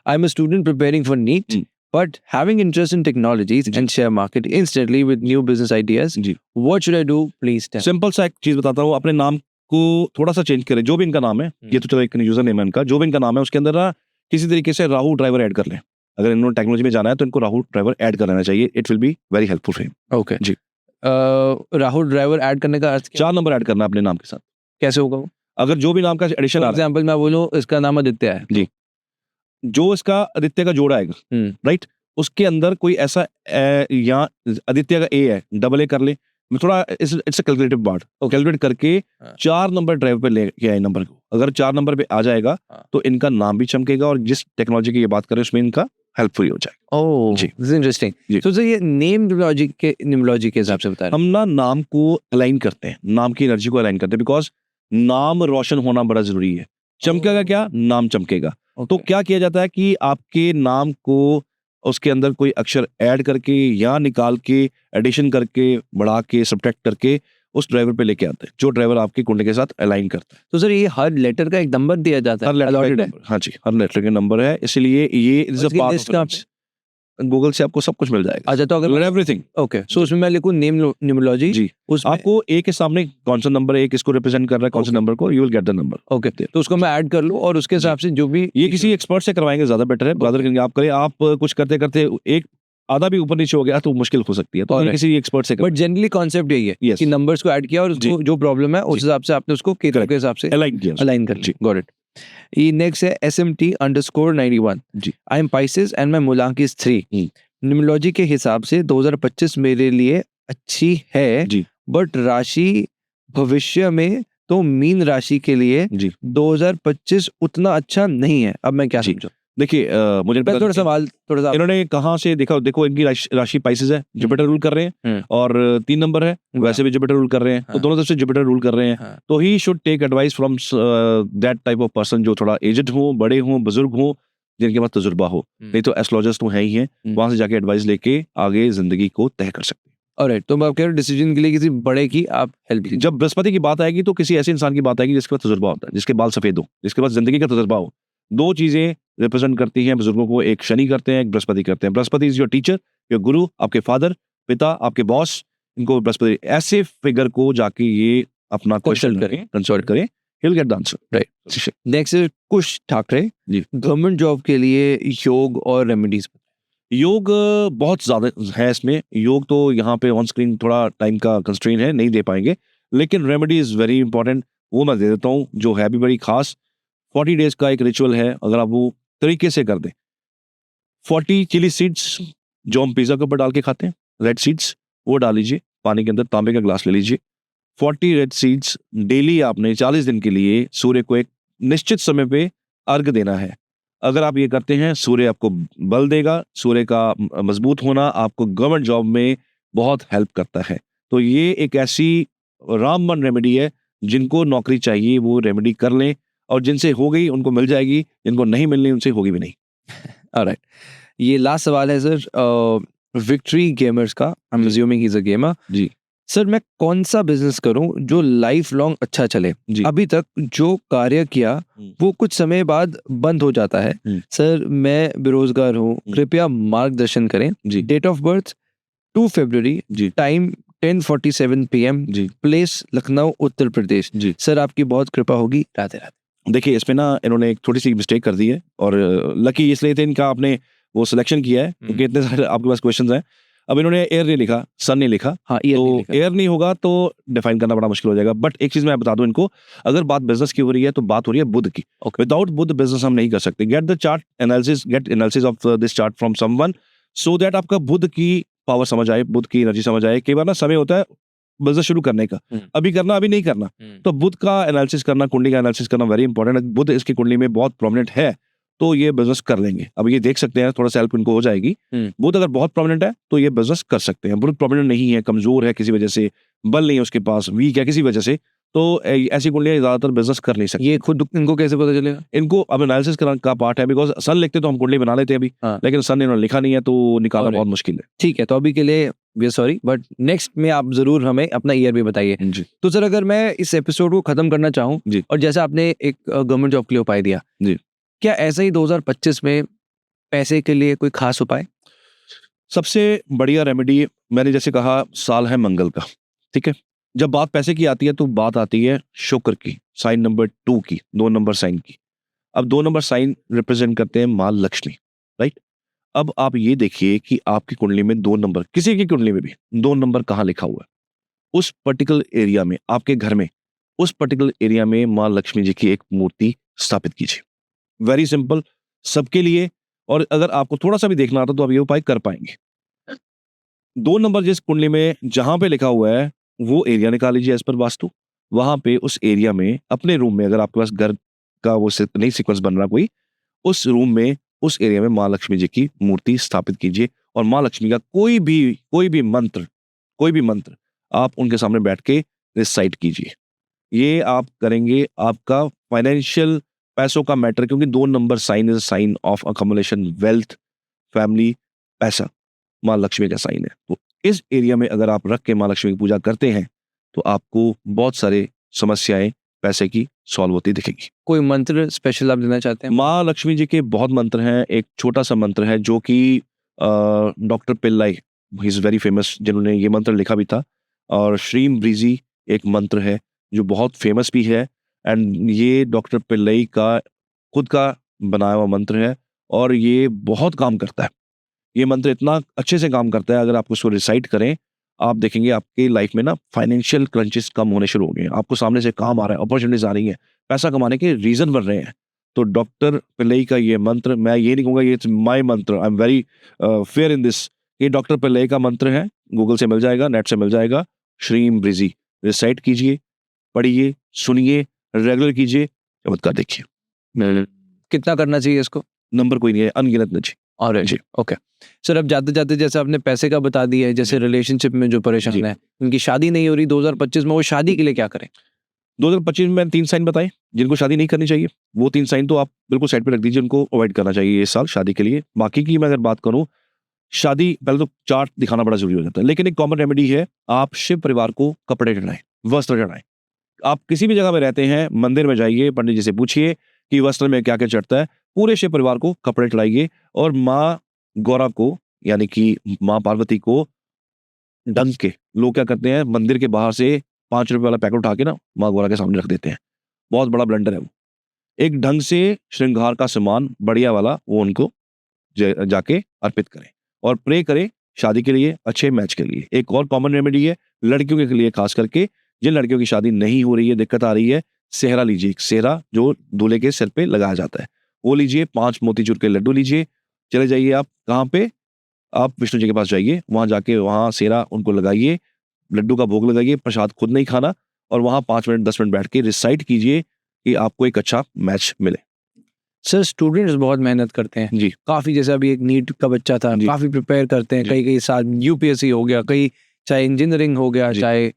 I am a student preparing for NEET but having interest in technologies and share market instantly with new business ideas. What should I do? Please tell. Simple सा एक चीज बताता हूँ, अपने नाम को थोड़ा सा चेंज करें, जो भी इनका नाम है, ये तो चलो एक यूजर नेम है इनका, जो भी इनका नाम है उसके अंदर ना किसी तरीके से राहु ड्राइवर ऐड कर लें। अगर इन्होंने टेक्नोलॉजी में जाना है तो इनको राहु ड्राइवर ऐड कर लेना चाहिए, it will be very helpful for him. Okay जी। राहुल ड्राइवर ऐड करने का अर्थ 4 नंबर ऐड करना अपने नाम के साथ। कैसे होगा वो? अगर जो भी नाम का एडिशन आ रहा है, एग्जांपल मैं बोलूं इसका नाम आदित्य है, जी, जो इसका आदित्य का जोड़ा आएगा, राइट, उसके अंदर कोई ऐसा या आदित्य का ए है, डबल ए कर ले, मैं थोड़ा it's a calculative part, calculate करके 4 नंबर ड्राइव पे लेके आए नंबर को। अगर 4 नंबर पे आ जाएगा तो इनका नाम भी चमकेगा और जिस टेक्नोलॉजी की ये बात करें उसमें इनका हेल्पफुल हो जाएगा। ओह जी, दिस इज इंटरेस्टिंग। सो ये न्यूमरोलॉजी के हिसाब से बता रहे हम ना नाम को अलाइन करते हैं, नाम की एनर्जी को अलाइन करते हैं, बिकॉज नाम रोशन होना बड़ा जरूरी है। चमकेगा क्या? नाम चमकेगा। तो क्या किया जाता है कि आपके नाम को उसके अंदर कोई अक्षर ऐड करके या निकाल के, एडिशन करके, बढ़ा के, सब्ट्रैक्ट करके उस ड्राइवर पे लेके आते हैं जो ड्राइवर आपकी कुंडली के साथ अलाइन करता है। तो सर ये हर लेटर का एक नंबर दिया जाता है? हर लेटर का, हाँ जी, हर लेटर का नंबर है, इसलिए ये is a part of Google से आपको सब कुछ मिल जाएगा। अच्छा, तो अगर एवरीथिंग, ओके, सो उसमें मैं लिखूं नेम न्यूमरोलॉजी, जी, आपको ए के सामने कौन सा नंबर है, किसको रिप्रेजेंट कर रहा है, कौन सा नंबर को, you will get the number. Okay, तो उसको मैं ऐड कर लूं और उसके हिसाब से जो भी, ये किसी एक्सपर्ट से करवाएंगे ज्यादा बेटर है, ब्रदर करेंगे आप करें, आप कुछ करते करते एक आधा भी ऊपर नीचे हो गया तो मुश्किल हो सकती है, तो किसी एक्सपर्ट से। बट जनरली कॉन्सेप्ट यही है कि नंबर्स को ऐड किया और उसको जो प्रॉब्लम है उस हिसाब से आपने उसको के हिसाब से अलाइन कर लिया। Got it. ये नेक्स्ट है SMT_91 जी। I am Pisces and my मूलांक इज 3। न्यूमरोलॉजी के हिसाब से 2025 मेरे लिए अच्छी है जी, बट राशि भविष्य में तो मीन राशि के लिए 2025 उतना अच्छा नहीं है। अब मैं क्या समझूं? देखिए मुझे थोड़ा सा इन्होंने कहाँ से देखा, देखो इनकी राशि पाइसेस है, जुपिटर रूल कर रहे हैं और 3 नंबर है, वैसे भी जुपिटर रूल कर रहे हैं, तो दोनों तरफ से जुपिटर रूल कर रहे हैं, तो he should take advice from that type of person जो थोड़ा एजड हो, बड़े हो, बुजुर्ग हो, जिनके पास तजुर्बा हो। नहीं तो एस्ट्रोलॉजर्स तो है ही हैं, वहां से जाके एडवाइस लेके आगे जिंदगी को तय कर सकते हैं। ऑलराइट, तो मैं कह रहा हूं डिसीजन के लिए किसी बड़े की आप हेल्प लीजिए। जब बृहस्पति की बात आएगी तो किसी ऐसे इंसान की बात आएगी जिसके पास तजुर्बा होता है, जिसके बाल सफेद हो, जिसके पास जिंदगी का तजुर्बा हो। 2 चीजें रिप्रेजेंट करती हैं बुजुर्गों को, एक शनि करते हैं, एक बृहस्पति करते हैं। Brihaspati is your teacher, your गुरु, आपके फादर, पिता, आपके बॉस, इनको बृहस्पति, ऐसे फिगर को जाके ये अपना कंसल्ट करें, he'll get the answer. Right. Next है कुश ठाकरे जी, गवर्नमेंट जॉब के लिए योग और रेमेडीज। योग बहुत ज्यादा है इसमें, योग तो यहाँ पे ऑन स्क्रीन थोड़ा टाइम का कंस्ट्रेन है, नहीं दे पाएंगे, लेकिन रेमेडी इज वेरी इंपॉर्टेंट, वो मैं दे देता हूँ, जो है भी बड़ी खास। 40 डेज का एक रिचुअल है, अगर आप वो तरीके से कर दें, 40 चिली सीड्स जो हम पिज्जा के ऊपर डाल के खाते हैं, रेड सीड्स, वो डाल लीजिए पानी के अंदर, तांबे का ग्लास ले लीजिए, 40 रेड सीड्स डेली आपने 40 दिन के लिए सूर्य को एक निश्चित समय पे अर्घ देना है। अगर आप ये करते हैं, सूर्य आपको बल देगा, सूर्य का मजबूत होना आपको गवर्नमेंट जॉब में बहुत हेल्प करता है। तो ये एक ऐसी रामबन रेमेडी है, जिनको नौकरी चाहिए वो रेमेडी कर लें, और जिनसे हो गई उनको मिल जाएगी, जिनको नहीं मिलनी उनसे होगी भी नहीं। ऑलराइट, ये लास्ट सवाल है सर विक्ट्री गेमर्स का, I am assuming he is a gamer. जी सर, मैं कौन सा बिजनेस करूं जो लाइफ लॉन्ग अच्छा चले? अभी तक जो कार्य किया वो कुछ समय बाद बंद हो जाता है। सर, मैं बेरोजगार हूं, कृपया मार्गदर्शन करें। डेट ऑफ बर्थ 2 फरवरी, time 10:47 PM, place Lucknow, Uttar Pradesh. Sir, आपकी बहुत कृपा होगी। राधे राधे। देखिए, इसमें ना इन्होंने एक थोड़ी सी मिस्टेक कर दी है, और लकी इसलिए थे इनका आपने वो सिलेक्शन किया है क्योंकि इतने सारे आपके पास क्वेश्चंस हैं। अब इन्होंने एयर नहीं लिखा, सन नहीं लिखा, हाँ, तो एयर नहीं होगा तो डिफाइन करना बड़ा मुश्किल हो जाएगा। बट एक चीज मैं बता दूं इनको, अगर बात बिजनेस की हो रही है तो बात हो रही है बुध की। विदाउट बुध बिजनेस हम नहीं कर सकते। Get the chart analysis, gait analysis of this chart from someone, so that आपका बुध की पावर समझ आए, बुध की एनर्जी समझ आए। कई बार ना समय होता है बिजनेस शुरू करने का, अभी करना अभी नहीं करना, तो बुध का एनालिसिस करना, कुंडली का एनालिसिस करना वेरी इंपॉर्टेंट है। बुध इसकी कुंडली में बहुत प्रोमिनेंट है तो ये बिजनेस कर लेंगे। अब ये देख सकते हैं, थोड़ा सा हेल्प इनको हो जाएगी। बुध अगर बहुत प्रोमिनेंट है तो ये बिजनेस कर सकते हैं। बुध प्रोमिनेंट नहीं है, कमजोर है, किसी वजह से बल नहीं है उसके पास, वीक है किसी वजह से, तो ऐसी कुंडलियां ज्यादातर बिजनेस कर नहीं सकती। ये खुद इनको कैसे पता चलेगा? इनको अब एनालिसिस का पार्ट है, बिकॉज सन लिखते तो हम कुंडली बना लेते हैं अभी, लेकिन सन इन्होंने लिखा नहीं है तो निकालना बहुत मुश्किल है। ठीक है, तो अभी के लिए we are sorry, but next में आप जरूर हमें अपना ईयर भी बताइए। तो सर, अगर मैं इस एपिसोड को खत्म करना चाहूँ, और जैसे आपने एक गवर्नमेंट जॉब के लिए उपाय दिया, क्या ऐसा ही 2025 में पैसे के लिए कोई खास उपाय? सबसे बढ़िया रेमेडी मैंने जैसे कहा, साल है मंगल का, ठीक है, जब बात पैसे की आती है तो बात आती है शुक्र की, साइन नंबर 2 की, 2 नंबर साइन की। अब 2 नंबर साइन रिप्रेजेंट करते हैं माँ लक्ष्मी, राइट। अब आप ये देखिए कि आपकी कुंडली में 2 नंबर, किसी की कुंडली में भी 2 नंबर कहाँ लिखा हुआ है, उस पर्टिकुलर एरिया में, आपके घर में, उस पर्टिकुलर एरिया में माँ लक्ष्मी जी की एक मूर्ति स्थापित कीजिए। वेरी सिंपल, सबके लिए। और अगर आपको थोड़ा सा भी देखना आता तो आप ये उपाय कर पाएंगे। 2 नंबर जिस कुंडली में जहां पे लिखा हुआ है वो एरिया निकाल लीजिए एज पर वास्तु। वहां पे उस एरिया में अपने रूम में, अगर आपके पास घर का वो नहीं सीक्वेंस बन रहा कोई, उस रूम में, उस एरिया में माँ लक्ष्मी जी की मूर्ति स्थापित कीजिए। और माँ लक्ष्मी का कोई भी मंत्र आप उनके सामने बैठ के रिसाइट कीजिए। ये आप करेंगे, आपका फाइनेंशियल, पैसों का मैटर, क्योंकि 2 number sign is sign of accumulation, wealth, family, पैसा माँ लक्ष्मी का साइन है। तो इस एरिया में अगर आप रख के माँ लक्ष्मी की पूजा करते हैं तो आपको बहुत सारे समस्याएं पैसे की सॉल्व होती दिखेगी। कोई मंत्र स्पेशल आप देना चाहते हैं? माँ लक्ष्मी जी के बहुत मंत्र हैं। एक छोटा सा मंत्र है जो कि doctor Pillai, he is very famous, जिन्होंने ये मंत्र लिखा भी था। और श्रीम ब्रीजी एक मंत्र है जो बहुत फेमस भी है, एंड ये डॉक्टर पिल्लाई का खुद का बनाया हुआ मंत्र है और ये बहुत काम करता है। ये मंत्र इतना अच्छे से काम करता है, अगर आप उसको रिसाइट करें, आप देखेंगे आपकी लाइफ में ना फाइनेंशियल क्रंचेस कम होने शुरू हो गए हैं। आपको सामने से काम आ रहा है, अपॉर्चुनिटीज आ रही हैं, पैसा कमाने के रीजन बन रहे हैं। तो डॉक्टर पिल्लई का ये मंत्र, मैं ये नहीं कहूँगा ये इट्स माय मंत्र, I am very fair in this, ये डॉक्टर पिल्लई का मंत्र है। गूगल से मिल जाएगा, नेट से मिल जाएगा। श्रीम ब्रिजी रिसाइट कीजिए, पढ़िए, सुनिए, रेगुलर कीजिए, चमत्कार देखिए। कितना करना चाहिए इसको? नंबर कोई नहीं है, अनगिनत नहीं। और जी, ओके सर। अब जाते जाते जैसे आपने पैसे का बता दिया है, जैसे रिलेशनशिप में जो परेशान है, उनकी शादी नहीं हो रही 2025 में, वो शादी के लिए क्या करें? 2025 में 3 साइन बताए जिनको शादी नहीं करनी चाहिए। वो 3 साइन तो आप बिल्कुल साइड पे रख दीजिए, उनको अवॉइड करना चाहिए इस साल शादी के लिए। बाकी की मैं अगर बात करूं, शादी पहले तो चार्ट दिखाना बड़ा जरूरी हो जाता है, लेकिन एक कॉमन रेमेडी है, आप शिव परिवार को कपड़े चढ़ाएं, वस्त्र चढ़ाएं। आप किसी भी जगह में रहते हैं, मंदिर में जाइए, पंडित जी से पूछिए कि वस्त्र में क्या क्या चढ़ता है, पूरे शिव परिवार को कपड़े चढ़ाइए। और माँ गौरा को, यानी कि माँ पार्वती को, ढंग के लोग क्या करते हैं, मंदिर के बाहर से 5 रुपए वाला पैकेट उठा के ना माँ गौरा के सामने रख देते हैं। बहुत बड़ा ब्लंडर है वो। एक ढंग से श्रृंगार का सामान बढ़िया वाला वो उनको जाके अर्पित करें और प्रे करें शादी के लिए, अच्छे मैच के लिए। एक और कॉमन रेमेडी है लड़कियों के लिए, खास करके जिन लड़कियों की शादी नहीं हो रही है, दिक्कत आ रही है, सेहरा लीजिए। एक सेहरा जो दूल्हे के सिर पे लगाया जाता है वो लीजिए। 5 मोतीचूर के लड्डू लीजिए। चले जाइए आप कहाँ पे, आप विष्णु जी के पास जाइए, वहां जाके वहां सेहरा उनको लगाइए, लड्डू का भोग लगाइए, प्रसाद खुद नहीं खाना, और वहां 5 मिनट 10 मिनट बैठ के रिसाइट कीजिए कि आपको एक अच्छा मैच मिले। सर स्टूडेंट्स बहुत मेहनत करते हैं जी, काफी, जैसे अभी एक नीट का बच्चा था, काफी प्रिपेयर करते हैं, कई साल यूपीएससी हो गया, कई चाहे इंजीनियरिंग हो गया, चाहे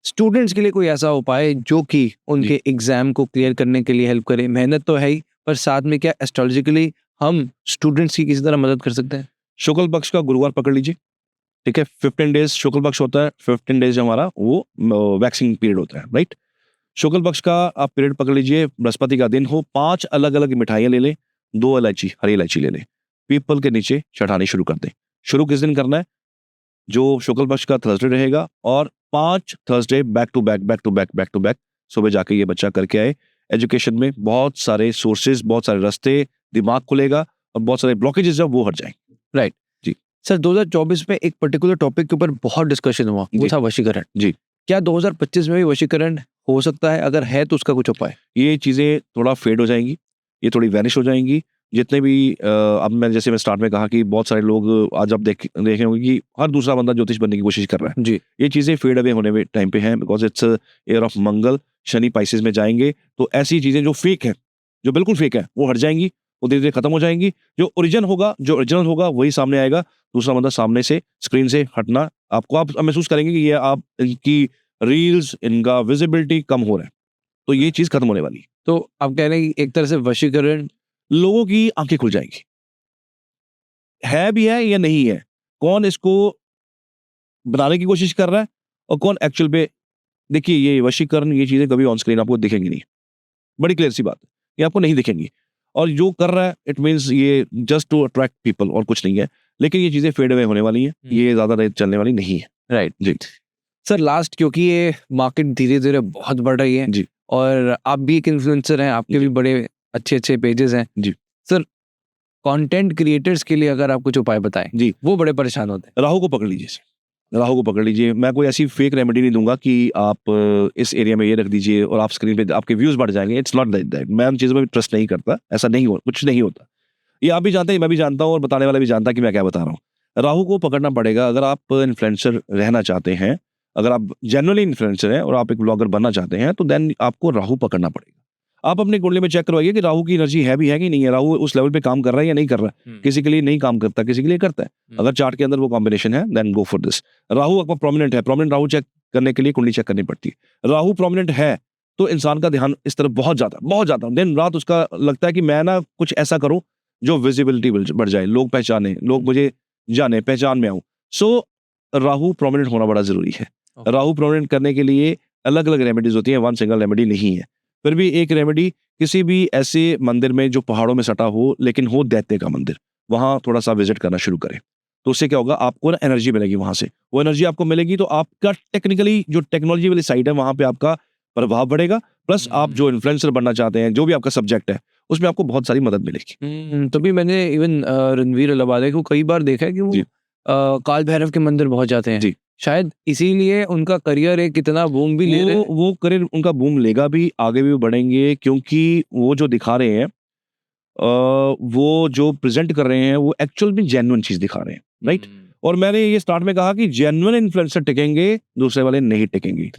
स्टूडेंट्स के लिए कोई ऐसा उपाय जो कि उनके एग्जाम को क्लियर करने के लिए हेल्प करे? मेहनत तो है ही, पर साथ में क्या एस्ट्रोलॉजिकली हम स्टूडेंट्स की किसी तरह मदद कर सकते हैं? शुक्ल पक्ष का गुरुवार पकड़ लीजिए, ठीक है। 15 डेज शुक्ल पक्ष होता है, 15 डेज हमारा वो वैक्सिंग पीरियड होता है, राइट। शुक्ल पक्ष का आप पीरियड पकड़ लीजिए, बृहस्पति का दिन हो, 5 अलग अलग मिठाइयां ले लें, 2 इलायची, हरी इलायची ले लें, पीपल के नीचे चढ़ानी शुरू कर दें। शुरू किस दिन करना है? जो शुक्ल पक्ष का थर्सडे रहेगा, और 5 थर्सडे बैक टू बैक सुबह जाके ये बच्चा करके आए। एजुकेशन में बहुत सारे सोर्सेज, बहुत सारे रास्ते, दिमाग खुलेगा और बहुत सारे ब्लॉकेजेस जब वो हट जाएंगे। राइट जी सर, 2024 में एक पर्टिकुलर टॉपिक के ऊपर बहुत डिस्कशन हुआ, वो था वशीकरण। जी, क्या 2025 में भी वशीकरण हो सकता है? अगर है तो उसका कुछ उपाय? ये चीजें थोड़ा फेड हो जाएंगी, ये थोड़ी वैनिश हो जाएंगी। जितने भी अब मैं स्टार्ट में कहा कि बहुत सारे लोग आज आप देखे होंगे कि हर दूसरा बंदा ज्योतिष बनने की कोशिश कर रहा है। जी, ये चीजें फेड अवे होने में टाइम पे हैं, because it's air of Mangal, Shani Pisces में जाएंगे, तो ऐसी चीजें जो फेक है, जो बिल्कुल फेक है, वो हट जाएंगी, वो धीरे धीरे खत्म हो जाएंगी। जो ओरिजिनल होगा वही सामने आएगा। दूसरा बंदा सामने से, स्क्रीन से हटना, आप महसूस करेंगे कि ये आप इनकी रील्स, इनका विजिबिलिटी कम हो रहा है, तो ये चीज खत्म होने वाली है। तो आप कह रहे हैं कि एक तरह से वशीकरण, लोगों की आंखें खुल जाएंगी, है भी है या नहीं है, कौन इसको बनाने की कोशिश कर रहा है और कौन एक्चुअल पे। देखिए ये वशीकरण, ये चीजें कभी ऑन स्क्रीन आपको दिखेंगी नहीं, बड़ी क्लियर सी बात है, ये आपको नहीं दिखेंगी। और जो कर रहा है इट मीन्स ये जस्ट टू अट्रैक्ट पीपल और कुछ नहीं है। लेकिन ये चीजें फेड अवे होने वाली हैं, ये ज्यादा देर चलने वाली नहीं है। राइट जी सर लास्ट, क्योंकि ये मार्केट धीरे धीरे बहुत बढ़ रही है जी। और आप भी एक इन्फ्लुएंसर हैं, आपके भी बड़े अच्छे अच्छे पेजेस हैं जी। सर, कंटेंट क्रिएटर्स के लिए अगर आप कुछ उपाय बताएं जी, वो बड़े परेशान होते हैं। राहु को पकड़ लीजिए, राहु को पकड़ लीजिए। मैं कोई ऐसी फेक रेमेडी नहीं दूंगा कि आप इस एरिया में ये रख दीजिए और आप स्क्रीन पे आपके व्यूज बढ़ जाएंगे। It's not like that. मैं उन चीज़ों में ट्रस्ट नहीं करता, ऐसा नहीं हो, कुछ नहीं होता। ये आप भी जानते हैं, मैं भी जानता हूँ और बताने वाला भी जानता है कि मैं क्या बता रहा हूँ। राहु को पकड़ना पड़ेगा। अगर आप इन्फ्लुएंसर रहना चाहते हैं, अगर आप जेन्युइनली इन्फ्लुएंसर हैं और आप एक ब्लॉगर बनना चाहते हैं, तो देन आपको राहु पकड़ना पड़ेगा। आप अपनी कुंडली में चेक करवाइए कि राहु की एनर्जी है भी है कि नहीं है, राहु उस लेवल पे काम कर रहा है या नहीं कर रहा है। किसी के लिए नहीं काम करता, किसी के लिए करता है। अगर चार्ट के अंदर वो कॉम्बिनेशन है, then go for this. Rahu आपका प्रोमिनेंट है, प्रोमिनेंट राहु चेक करने के लिए कुंडली चेक करनी पड़ती है। राहु प्रोमिनेंट है तो इंसान का ध्यान इस तरफ बहुत ज्यादा दिन रात उसका लगता है कि मैं ना कुछ ऐसा करूं जो विजिबिलिटी बढ़ जाए, लोग पहचाने, लोग मुझे जाने, पहचान में आऊं। सो राहु प्रोमिनेंट होना बड़ा जरूरी है। राहु प्रोमिनेंट करने के लिए अलग अलग रेमेडीज होती हैं, वन सिंगल रेमेडी नहीं है। फिर भी एक रेमेडी, किसी भी ऐसे मंदिर में जो पहाड़ों में सटा हो लेकिन हो दैत्य का मंदिर, वहां थोड़ा सा विजिट करना शुरू करें। तो उससे क्या होगा, आपको ना एनर्जी मिलेगी वहां से। वो एनर्जी आपको मिलेगी तो आपका टेक्निकली जो टेक्नोलॉजी वाली साइड है वहां पे आपका प्रभाव बढ़ेगा। प्लस आप जो इन्फ्लुएंसर बनना चाहते हैं, जो भी आपका सब्जेक्ट है, उसमें आपको बहुत सारी मदद मिलेगी। तो भी मैंने इवन रणवीर अलावाले को कई बार देखा है कि वो काल भैरव के मंदिर पहुंच जाते हैं। जी। शायद इसीलिए उनका करियर एक कितना बूम भी ले रहे हैं। वो करियर उनका बूम लेगा भी, आगे भी बढ़ेंगे, क्योंकि वो जो दिखा रहे हैं, वो जो प्रेजेंट कर रहे हैं, वो एक्चुअल में जेन्युइन चीज दिखा रहे हैं, राइट। और मैंने ये स्टार्ट में कहा कि जेन्युइन इन्फ्लुएंसर टिकेंगे, दूसरे वाले नहीं टिकेंगे।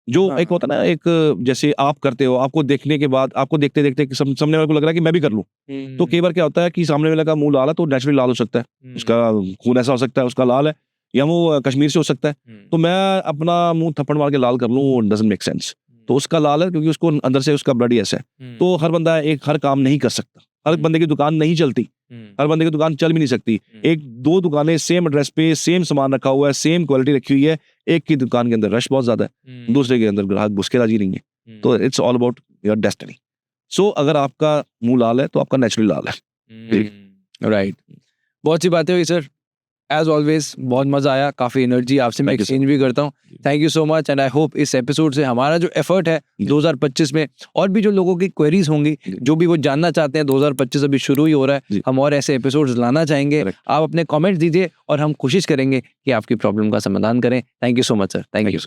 जो एक होता है ना, एक जैसे आप करते हो, आपको देखने के बाद, आपको देखते देखते सामने वाले को लग रहा है कि मैं भी कर लूं। तो कई बार क्या होता है कि सामने वाले का मुंह लाल है तो नेचुरली लाल हो सकता है, उसका खून ऐसा हो सकता है, उसका लाल है, या वो कश्मीर से हो सकता है। तो मैं अपना मुंह थप्पड़ मार के लाल कर लूं, डजंट मेक सेंस। तो उसका लाल है क्योंकि उसको अंदर से उसका ब्लड ही ऐसा है। तो हर बंदा हर काम नहीं कर सकता, हर बंदे की दुकान नहीं चलती, हर बंदे की दुकान चल भी नहीं सकती। एक दो दुकानें सेम एड्रेस पे सेम सामान रखा हुआ है, सेम क्वालिटी रखी हुई है, एक की दुकान के अंदर रश बहुत ज्यादा है, दूसरे के अंदर ग्राहक घुस के राजी नहीं है। तो it's all about your destiny. So अगर आपका मुंह लाल है तो आपका नेचुरली लाल है। राइट, बहुत सी बातें हुई सर, एज ऑलवेज बहुत मजा आया, काफी एनर्जी आपसे मैं एक्सचेंज भी करता हूँ। Thank you so much and I hope इस एपिसोड से हमारा जो एफर्ट है 2025 में, और भी जो लोगों की क्वेरीज होंगी, जो भी वो जानना चाहते हैं, 2025 अभी शुरू ही हो रहा है, हम और ऐसे एपिसोड्स लाना चाहेंगे। आप अपने कमेंट्स दीजिए और हम कोशिश करेंगे कि आपकी प्रॉब्लम का समाधान करें। Thank you so much sir, thank you.